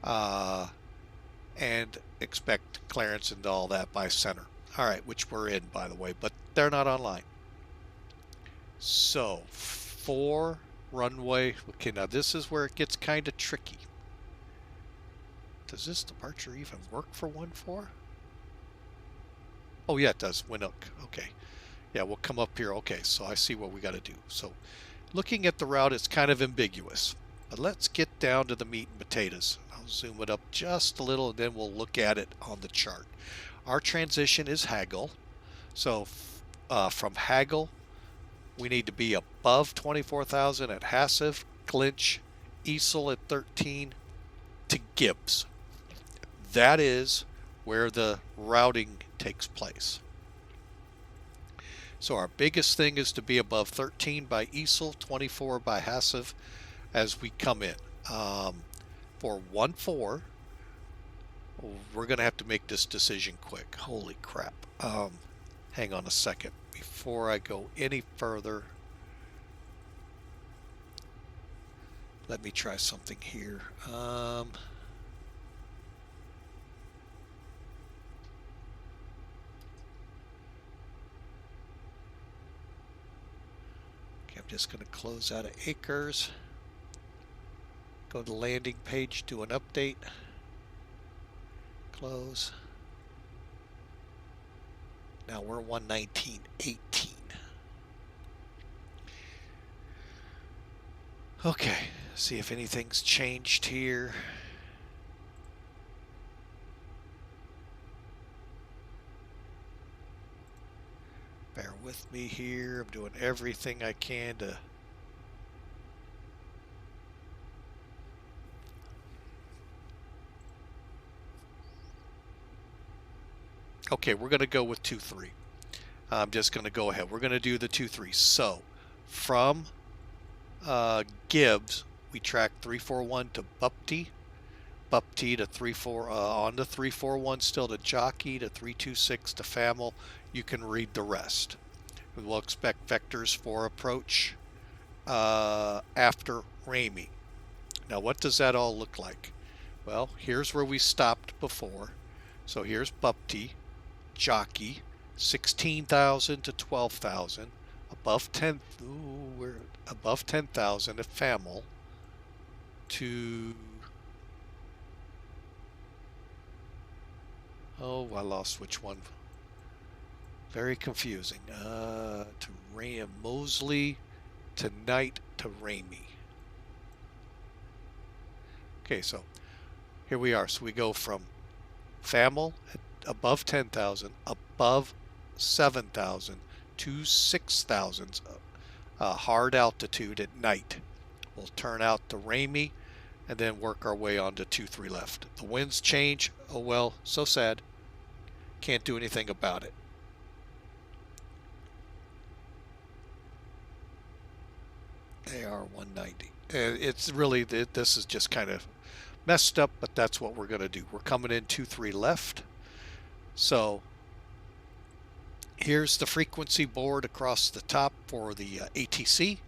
And expect clearance and all that by center. All right, which we're in, by the way, but they're not online. So, for runway, okay, now this is where it gets kind of tricky. Does this departure even work for 1-4? Oh yeah, it does. Winook. Okay. Yeah, we'll come up here. Okay, so I see what we got to do. So looking at the route, it's kind of ambiguous. But let's get down to the meat and potatoes. I'll zoom it up just a little, and then we'll look at it on the chart. Our transition is haggle. So from haggle, we need to be above 24,000 at Hassif, clinch, Easel at 13 to Gibbs. That is where the routing takes place. So our biggest thing is to be above 13 by Easel, 24 by Hassif as we come in. For 1-4, we're going to have to make this decision quick. Holy crap. Hang on a second. Before I go any further, let me try something here. I'm just going to close out of ACARS, go to the landing page, do an update, close. Now we're 119.18. Okay, see if anything's changed here. Bear with me here. I'm doing everything I can to okay, we're going to go with 2-3. I'm just going to go ahead. We're going to do the 2-3. So from Gibbs, we track 341 to Bupty. Bupty to 34 on to 341 still to Jockey to 326 to Famil. You can read the rest. We'll expect vectors for approach after Ramey. Now what does that all look like? Well, here's where we stopped before. So here's Bupty, Jockey, 16,000 to 12,000, above 10. Ooh, we're above 10,000 at Famil to. Oh, I lost which one. Very confusing. To Mosley, to Knight, to Ramey. Okay, so here we are. So we go from Famil at above 10,000, above 7,000 to 6,000 hard altitude at night. We'll turn out to Ramey and then work our way on to 2-3 left. The winds change. Oh well, so sad. Can't do anything about it. AR 190. It's really, this is just kind of messed up, but that's what we're going to do. We're coming in 2-3 left. So here's the frequency board across the top for the ATC.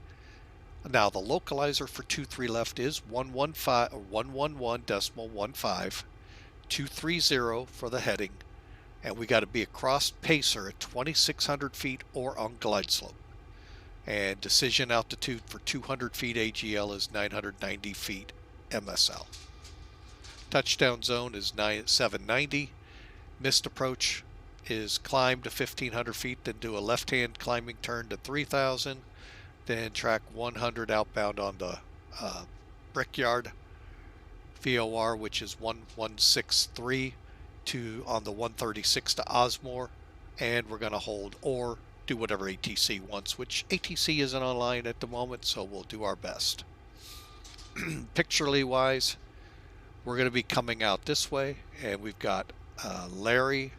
Now the localizer for 2-3 left is 111.15, 230 for the heading, and we got to be across Pacer at 2,600 feet or on glide slope. And decision altitude for 200 feet AGL is 990 feet MSL. Touchdown zone is 790. Missed approach is climb to 1,500 feet, then do a left-hand climbing turn to 3,000, then track 100 outbound on the Brickyard VOR, which is 1163 to on the 136 to Osmore, and we're going to hold or do whatever ATC wants, which ATC isn't online at the moment, so we'll do our best. Picturely wise, we're going to be coming out this way, and we've got Larry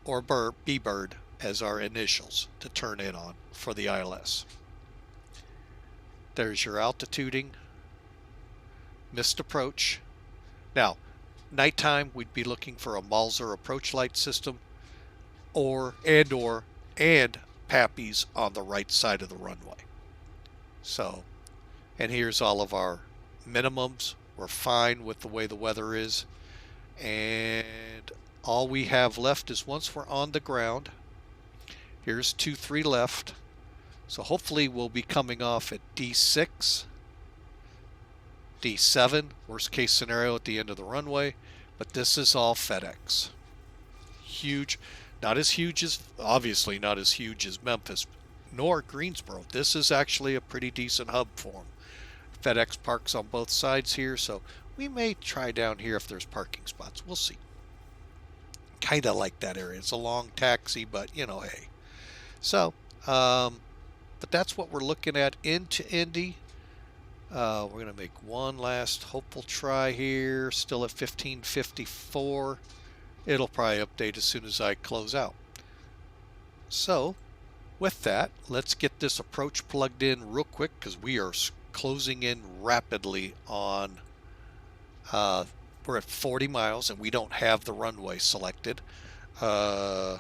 or B-Bird as our initials to turn in on for the ILS. There's your altituding, missed approach. Now, Nighttime, we'd be looking for a Mauser approach light system, and Pappies on the right side of the runway. So, and here's all of our minimums. We're fine with the way the weather is. And all we have left is once we're on the ground, here's 2-3 left. So hopefully we'll be coming off at D6, D7, worst case scenario at the end of the runway. But this is all FedEx. Huge, not as huge as, obviously not as huge as Memphis, nor Greensboro. This is actually a pretty decent hub for them. FedEx parks on both sides here, so we may try down here if there's parking spots. We'll see. Kind of like that area. It's a long taxi, but you know, hey. So, but that's what we're looking at into Indy. We're going to make one last hopeful try here. Still at 1554. It'll probably update as soon as I close out. So, with that, let's get this approach plugged in real quick because we are closing in rapidly on, we're at 40 miles and we don't have the runway selected. So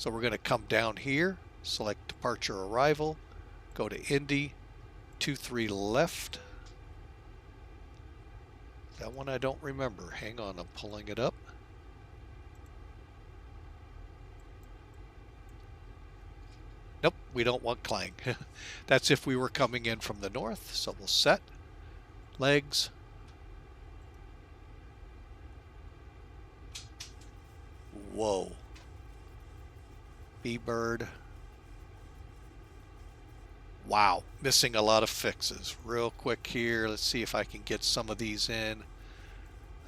we're going to come down here, select departure arrival, go to Indy, 23 left. That one I don't remember. Hang on, I'm pulling it up. Nope, we don't want Clang. That's if we were coming in from the north. So we'll set legs. Whoa. B-Bird. Wow, missing a lot of fixes. Real quick here, let's see if I can get some of these in.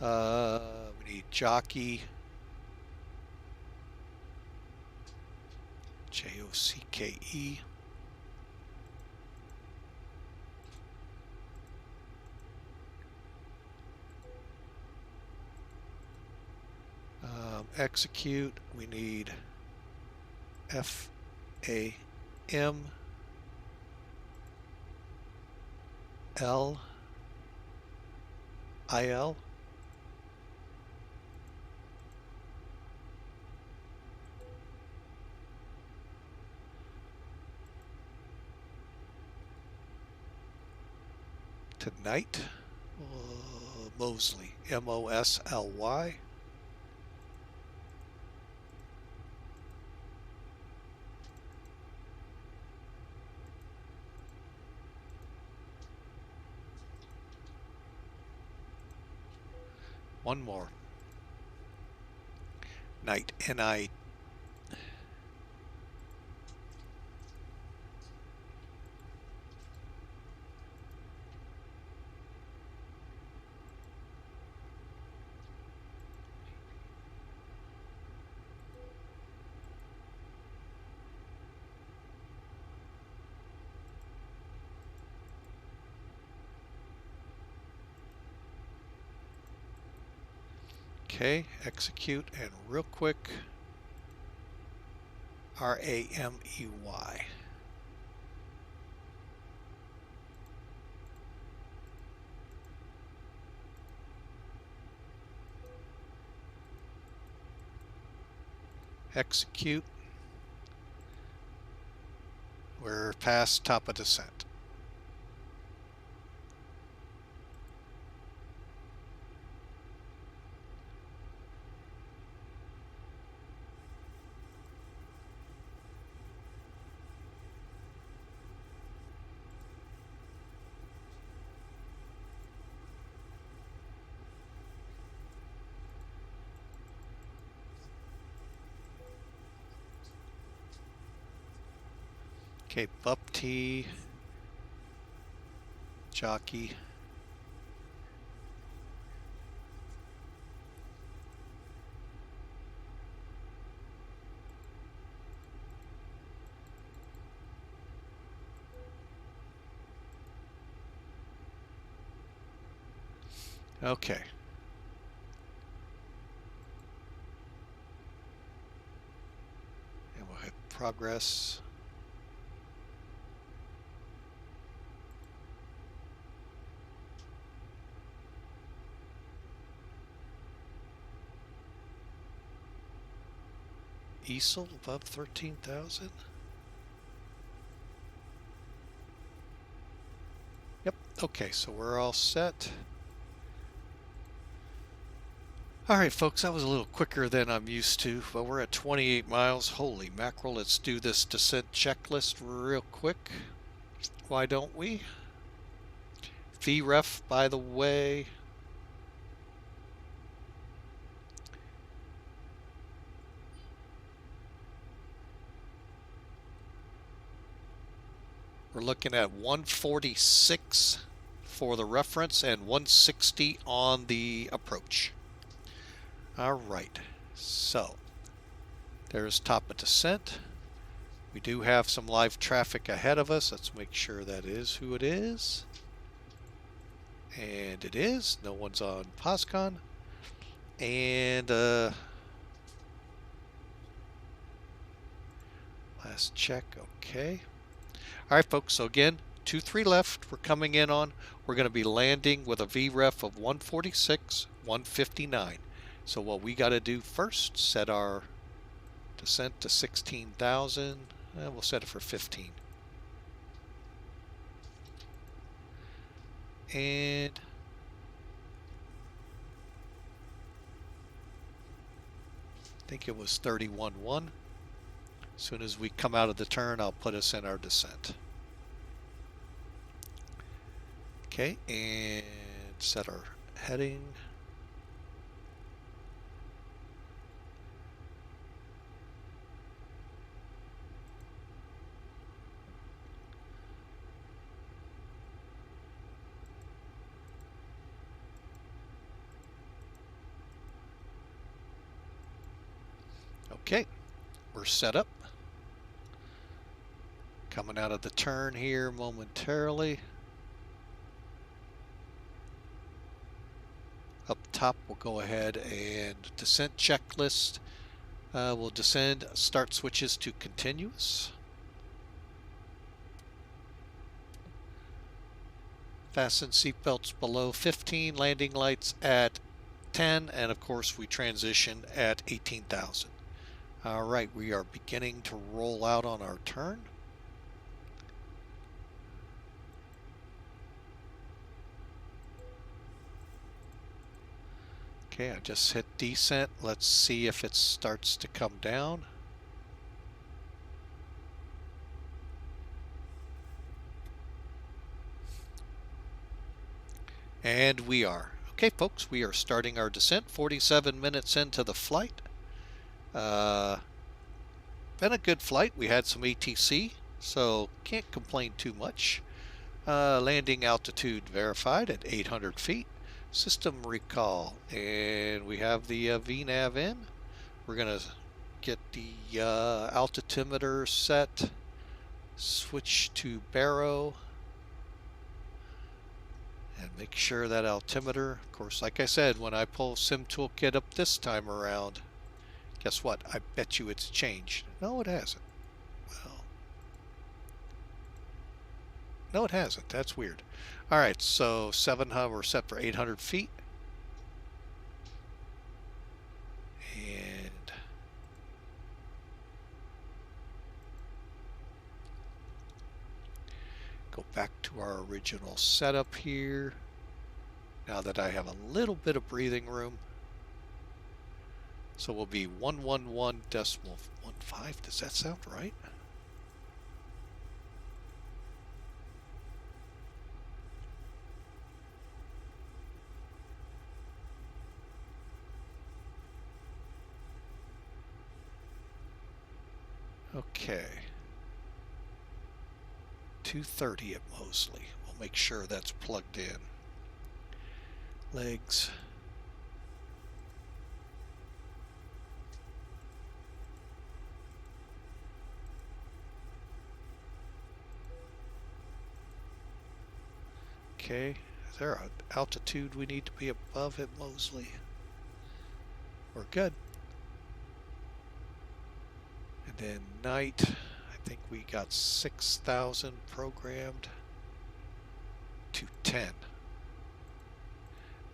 We need jockey. J-O-C-K-E. Execute, we need F-A-M-L-I-L. Tonight, Mosley, M-O-S-L-Y. One more. Night, N-I. Okay, execute, and real quick, R-A-M-E-Y. Execute. We're past top of descent. Okay, Bupty, jockey. Okay. And we'll hit progress. ESL above 13,000. Yep, okay, so we're all set. All right, folks, that was a little quicker than I'm used to, but we're at 28 miles. Holy mackerel, let's do this descent checklist real quick. Why don't we? VREF, by the way. We're looking at 146 for the reference and 160 on the approach. All right, so there's top of descent. We do have some live traffic ahead of us. Let's make sure that is who it is. And it is. No one's on POSCON. And last check, okay. All right, folks, so again, 23 left we're coming in on. We're going to be landing with a VREF of 146, 159. So what we got to do first, set our descent to 16,000. We'll set it for 15. And I think it was 31.1. As soon as we come out of the turn, I'll put us in our descent. Okay, and set our heading. Okay, we're set up. Coming out of the turn here momentarily. Up top, we'll go ahead and descent checklist. We'll descend, start switches to continuous. Fasten seatbelts below 15, landing lights at 10, and of course we transition at 18,000. All right, we are beginning to roll out on our turn. Okay, I just hit descent. Let's see if it starts to come down. And we are. Okay, folks, we are starting our descent 47 minutes into the flight. Been a good flight. We had some ATC, so can't complain too much. Landing altitude verified at 800 feet. System recall, and we have the VNAV in. We're gonna get the altimeter set, switch to baro, and make sure that altimeter, of course, like I said, when I pull Sim Toolkit up this time around, guess what? I bet you it's changed. No, it hasn't. Well, no, it hasn't. That's weird. All right, so 700, we're set for 800 feet. And go back to our original setup here. Now that I have a little bit of breathing room. So we'll be 111.15. Does that sound right? Okay. 230 at Mosley. We'll make sure that's plugged in. Legs. Okay. Is there an altitude we need to be above at Mosley? We're good. And then night, I think we got 6,000 programmed to 10.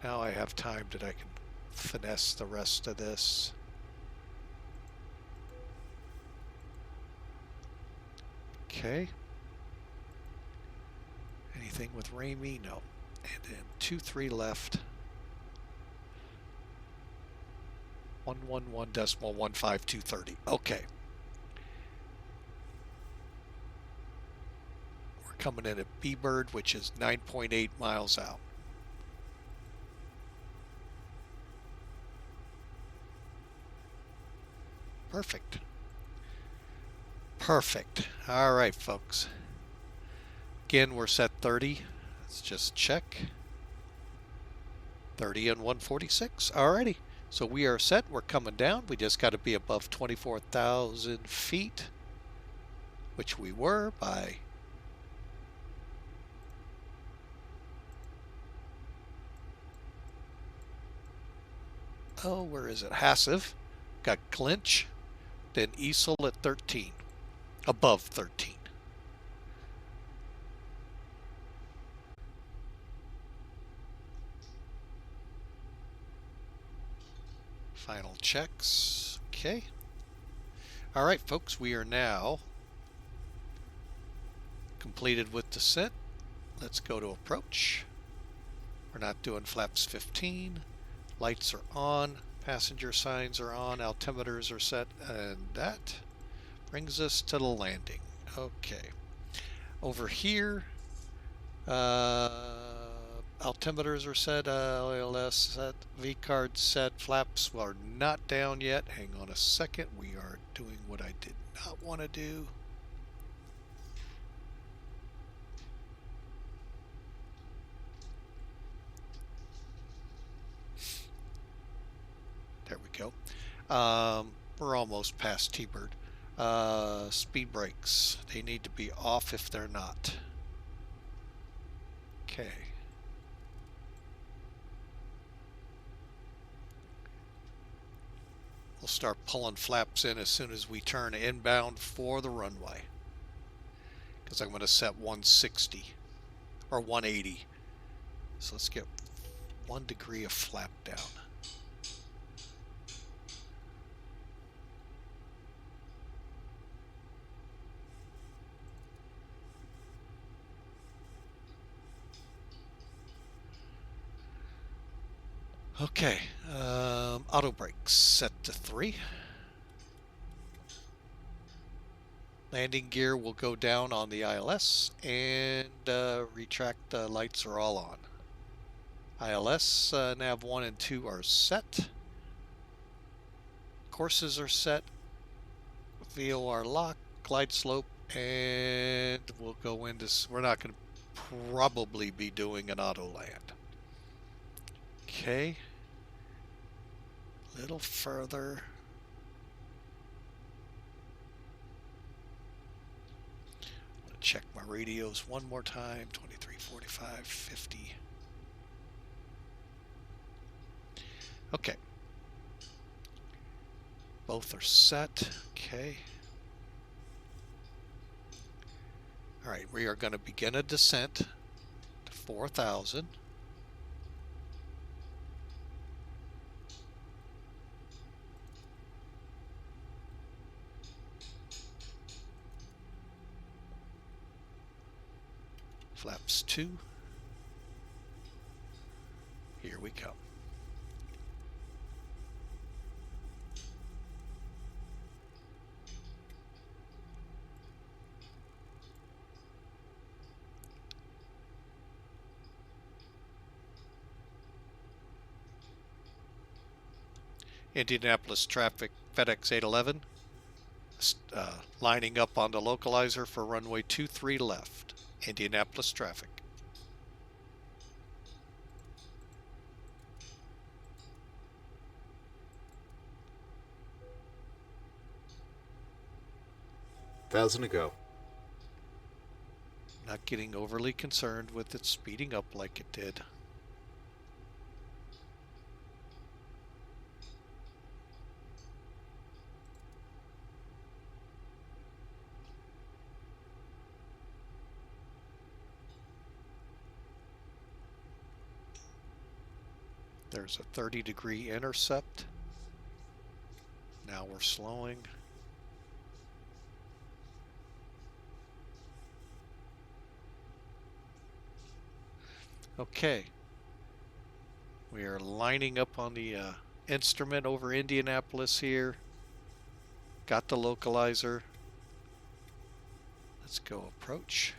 Now I have time that I can finesse the rest of this. Okay. Anything with Ramey? No. And then 23 left. 111.15230. Okay. We're coming in at B-Bird, which is 9.8 miles out. Perfect. Perfect. All right, folks. Again, we're set 30. Let's just check. 30 and 146. Alrighty. So we are set. We're coming down. We just got to be above 24,000 feet, which we were by where is it? Hassive. Got Clinch. Then Easel at 13. Above 13. Final checks. Okay. All right, folks, we are now completed with descent. Let's go to approach. We're not doing flaps 15. Lights are on. Passenger signs are on. Altimeters are set. And that brings us to the landing. Okay. Over here, altimeters are set, LLS set, V-card set, flaps are not down yet. Hang on a second. We are doing what I did not want to do. There we go. We're almost past T-Bird. Speed brakes. They need to be off if they're not. Okay. We'll start pulling flaps in as soon as we turn inbound for the runway. Because I'm going to set 160 or 180. So let's get 1 degree of flap down. Okay, auto brakes set to 3. Landing gear will go down on the ILS, and retract lights are all on. ILS nav 1 and 2 are set. Courses are set. VOR lock, glide slope, and we'll go into. We're not going to probably be doing an auto land. Okay. A little further. I'm going to check my radios one more time. 23, 45, 50. Okay. Both are set. Okay. All right, we are going to begin a descent to 4,000. Flaps 2. Here we go. Indianapolis traffic, FedEx 811, lining up on the localizer for runway 23 left. Indianapolis traffic. $1,000 to go. Not getting overly concerned with it speeding up like it did. There's a 30-degree intercept. Now we're slowing. Okay. We are lining up on the instrument over Indianapolis here. Got the localizer. Let's go approach.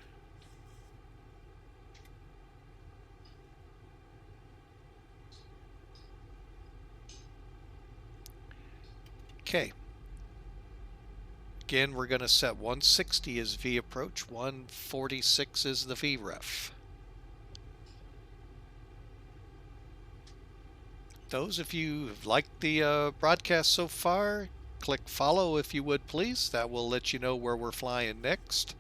Okay. Again, we're going to set 160 as V approach, 146 is the VREF. Those of you who've liked the broadcast so far, click follow if you would please. That will let you know where we're flying next.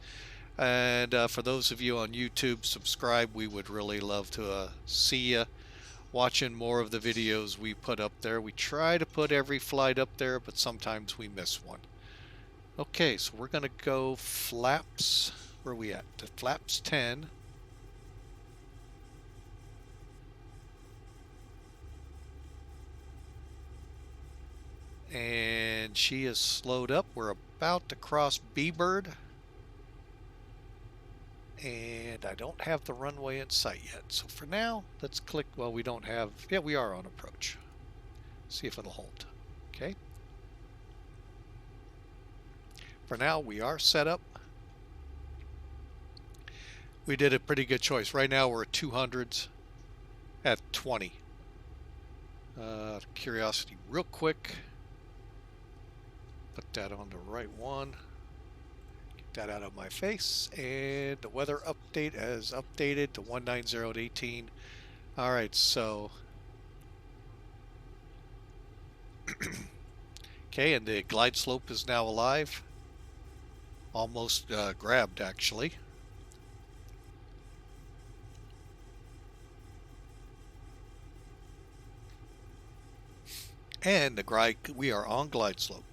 And for those of you on YouTube, subscribe. We would really love to see you watching more of the videos we put up there. We try to put every flight up there, but sometimes we miss one. Okay, so we're going to go flaps. Where are we at? To flaps 10. And she is slowed up. We're about to cross B-Bird. And I don't have the runway in sight yet. So for now, let's click. Well, we don't have. Yeah, we are on approach. See if it'll hold. Okay. For now, we are set up. We did a pretty good choice. Right now, we're at 200s at 20. Curiosity, real quick. Put that on the right one. Get that out of my face. And the weather update has updated to 190 at 18. All right, so. Okay, and the glide slope is now alive. Almost grabbed, actually. And we are on glide slope.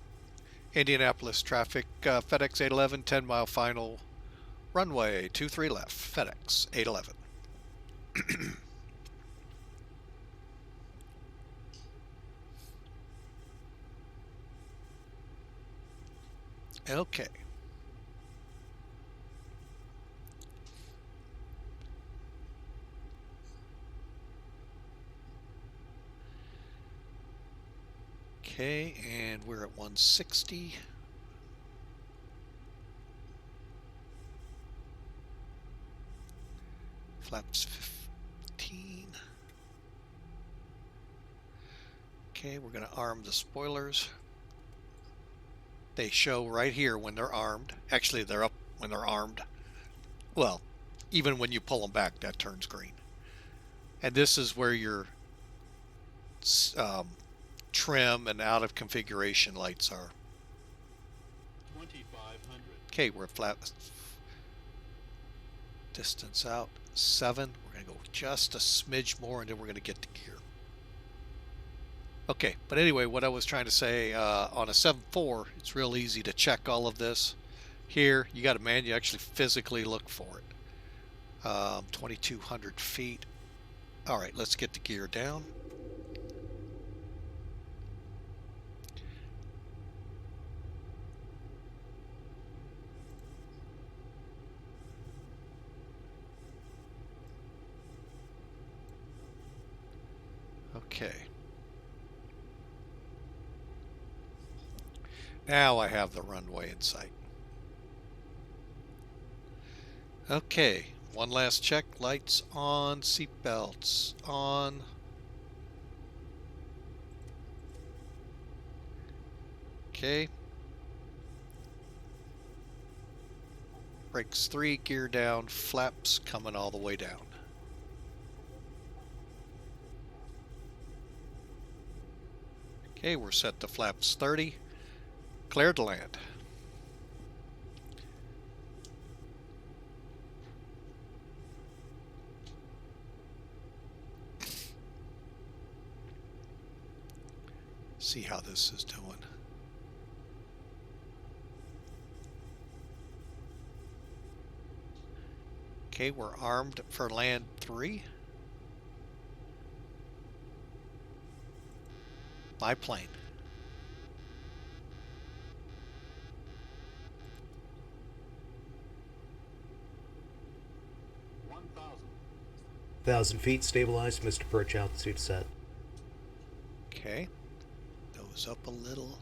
Indianapolis traffic, FedEx 811, 10-mile final, runway 23 left, FedEx 811. Okay. Okay, and we're at 160. Flaps 15. Okay, we're going to arm the spoilers. They show right here when they're armed. Actually, they're up when they're armed. Well, even when you pull them back, that turns green. And this is where your trim and out of configuration lights are. 2500. Okay, we're flat. Distance out 7. We're going to go just a smidge more, and then we're going to get to gear. Okay, but anyway, what I was trying to say, on a 7.4, it's real easy to check all of this. Here, you got to you actually physically look for it. 2,200 feet. All right, let's get the gear down. Okay. Now I have the runway in sight. Okay, one last check. Lights on, seat belts on. Okay. Brakes 3, gear down, flaps coming all the way down. Okay, we're set to flaps 30. Cleared to land. See how this is doing. Okay, we're armed for land 3. My plane. 1,000 feet, stabilized, missed approach altitude set. Okay. Nose up a little.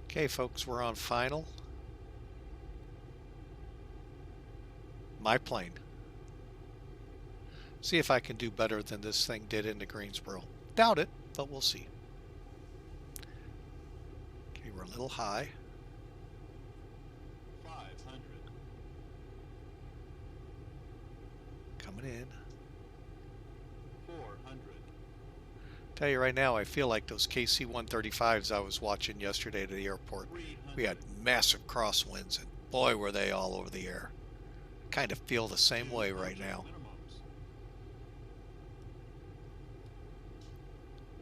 Okay, folks, we're on final. My plane. See if I can do better than this thing did into Greensboro. Doubt it, but we'll see. Okay, we're a little high. 500. Coming in. 400. Tell you right now, I feel like those KC-135s I was watching yesterday at the airport. We had massive crosswinds, and boy, were they all over the air. I kind of feel the same way right now. Minimums.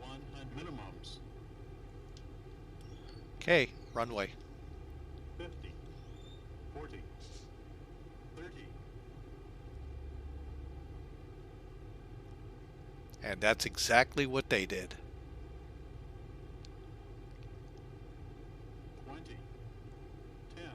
100 minimums. Okay, runway. 50. 40. 30. And that's exactly what they did. 20. 10.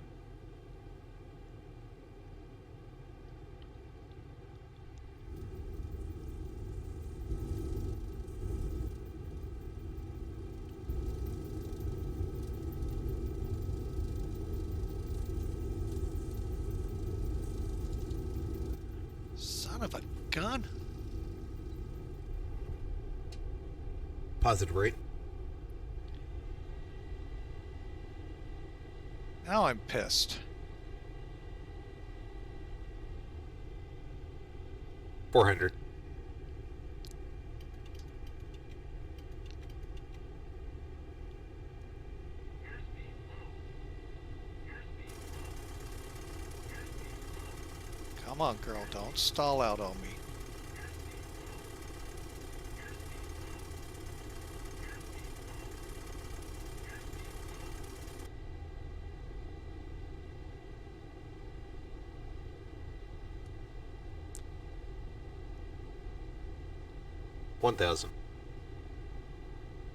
Son of a gun. Positive rate. Now I'm pissed. 400. Come on, girl, don't stall out on me. $1,000.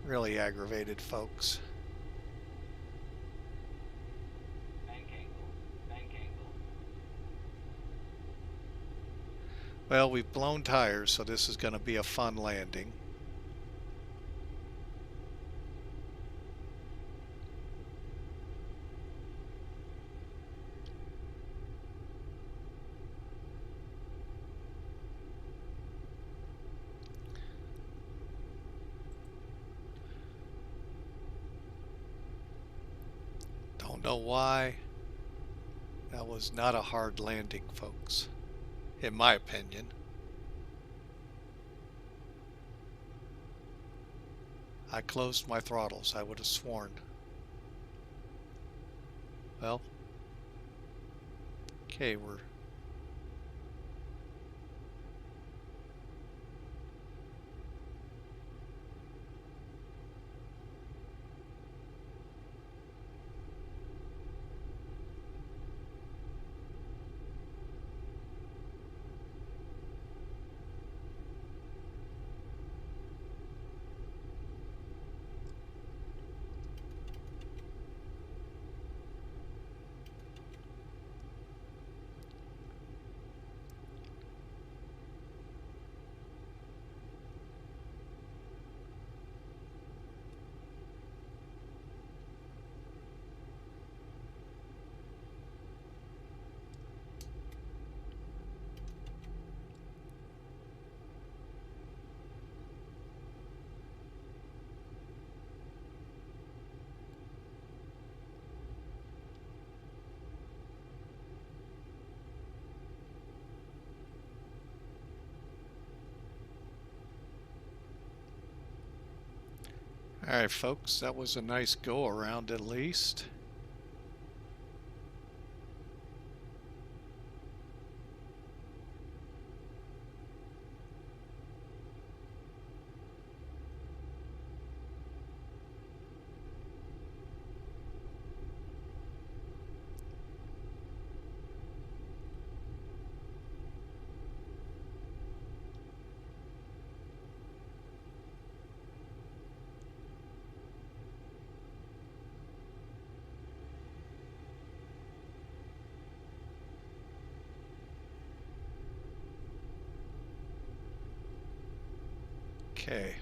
Really aggravated, folks. Well, we've blown tires, so this is going to be a fun landing. Don't know why. That was not a hard landing, folks, in my opinion. I closed my throttles, I would have sworn. Well, okay, we're Alright, folks, that was a nice go around at least. Okay.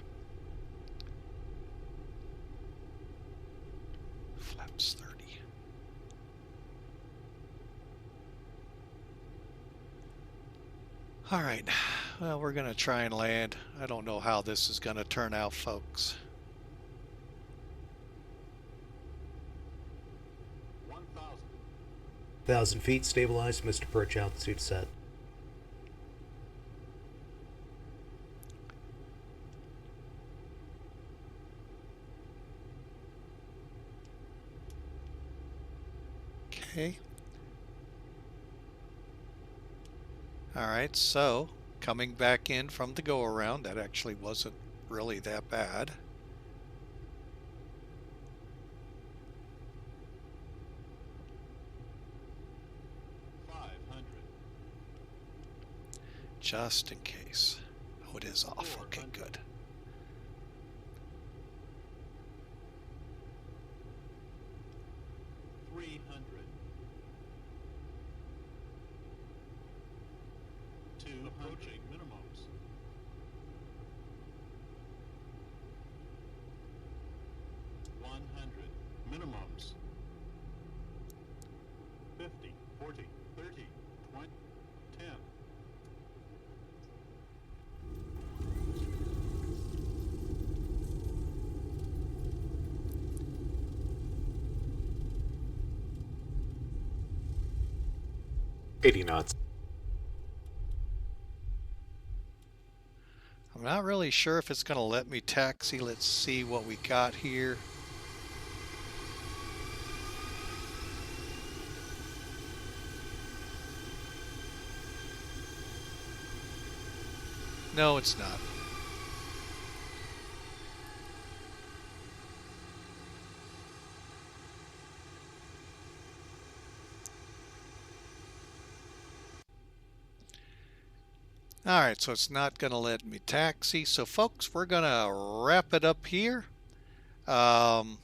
Flaps 30. All right. Well, we're going to try and land. I don't know how this is going to turn out, folks. 1,000. 1,000 feet, stabilized, Mr. Perch, altitude set. Okay. All right, so coming back in from the go-around, that actually wasn't really that bad. Just in case. Oh, it is off. Okay, good. 300. 2 approaching minimums. 100 minimums. 50, 40, 30, 20, 10. $80 knots. I'm not really sure if it's going to let me taxi. Let's see what we got here. No, it's not. All right, so it's not going to let me taxi. So, folks, we're going to wrap it up here. Kind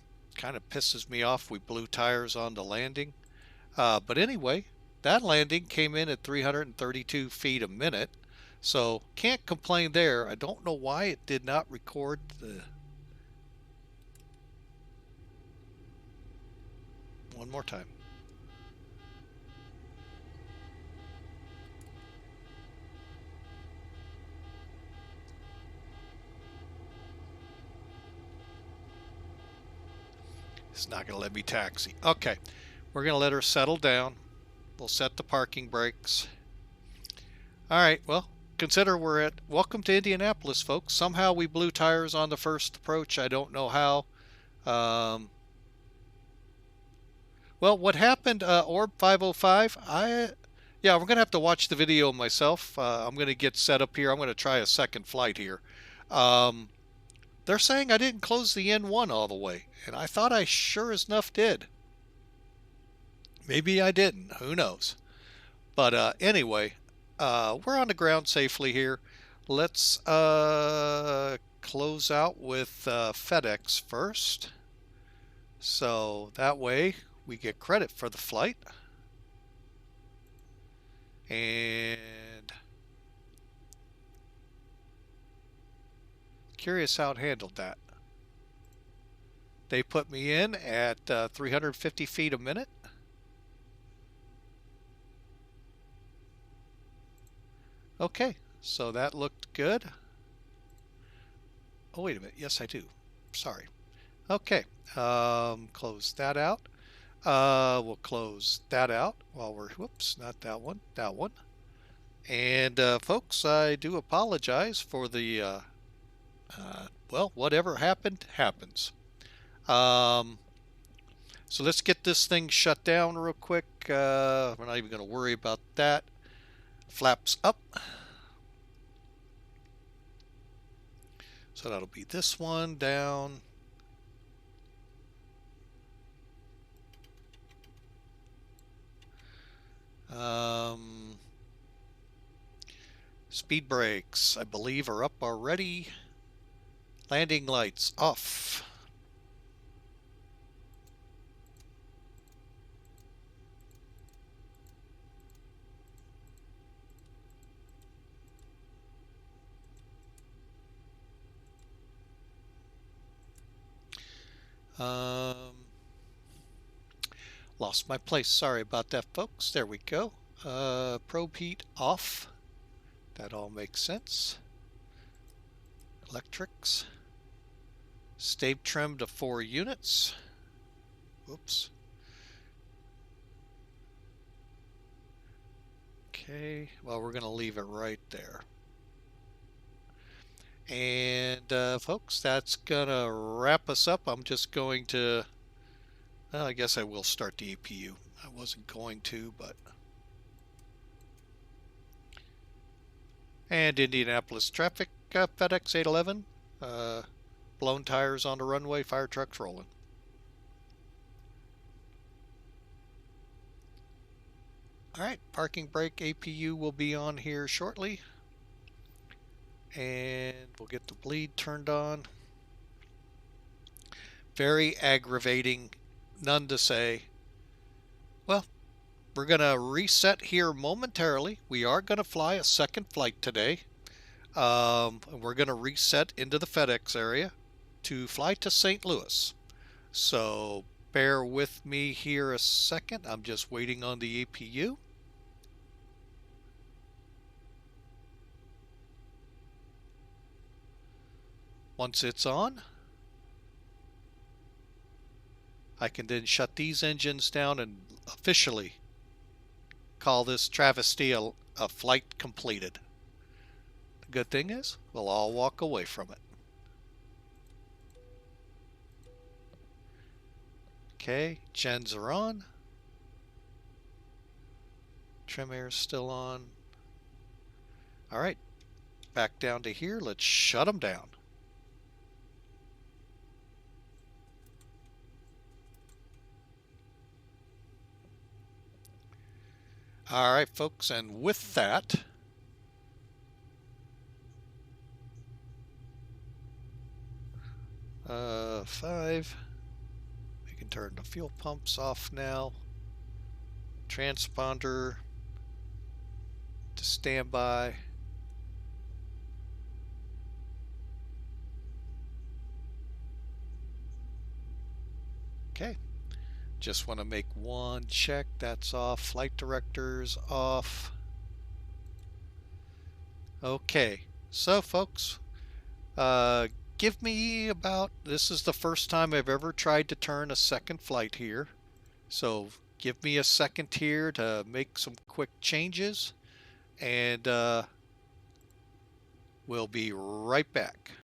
of pisses me off we blew tires on the landing. But anyway, that landing came in at 332 feet a minute. So, can't complain there. I don't know why it did not record the... One more time. It's not going to let me taxi. Okay, we're going to let her settle down. We'll set the parking brakes. All right, well, consider we're at... Welcome to Indianapolis, folks. Somehow we blew tires on the first approach. I don't know how. Well, what happened, Orb 505, yeah, we're going to have to watch the video myself. I'm going to get set up here. I'm going to try a second flight here. They're saying I didn't close the N1 all the way, and I thought I sure as enough did. Maybe I didn't. Who knows? But anyway, we're on the ground safely here. Let's close out with FedEx first. So that way we get credit for the flight. And curious how it handled that. They put me in at 350 feet a minute. Okay, so that looked good. Oh, wait a minute. Yes, I do. Sorry. Okay, close that out. We'll close that out while we're, whoops, not that one, that one. And folks, I do apologize for the, well, whatever happened, happens. So let's get this thing shut down real quick. We're not even going to worry about that. Flaps up. So that'll be this one down. Speed brakes, I believe, are up already. Landing lights off. Lost my place. Sorry about that, folks. There we go. Probe heat off. That all makes sense. Electrics. Stave trim to 4 units. Whoops. Okay, well, we're going to leave it right there. And folks, that's going to wrap us up. I'm just going to, well, I guess I will start the APU. I wasn't going to, but. And Indianapolis traffic, FedEx 811. Blown tires on the runway, fire trucks rolling. All right, parking brake APU will be on here shortly. And we'll get the bleed turned on. Very aggravating, none to say. Well, we're going to reset here momentarily. We are going to fly a second flight today. We're going to reset into the FedEx area to fly to St. Louis. So bear with me here a second. I'm just waiting on the APU. Once it's on, I can then shut these engines down and officially call this travesty a flight completed. The good thing is, we'll all walk away from it. Okay, gens are on. Trim air is still on. All right, back down to here. Let's shut them down. All right, folks, and with that, five. We can turn the fuel pumps off now. Transponder to standby. Okay. Just want to make one check. That's off. Flight directors off. Okay. So, folks, give me about, this is the first time I've ever tried to turn a second flight here. So give me a second here to make some quick changes, and we'll be right back.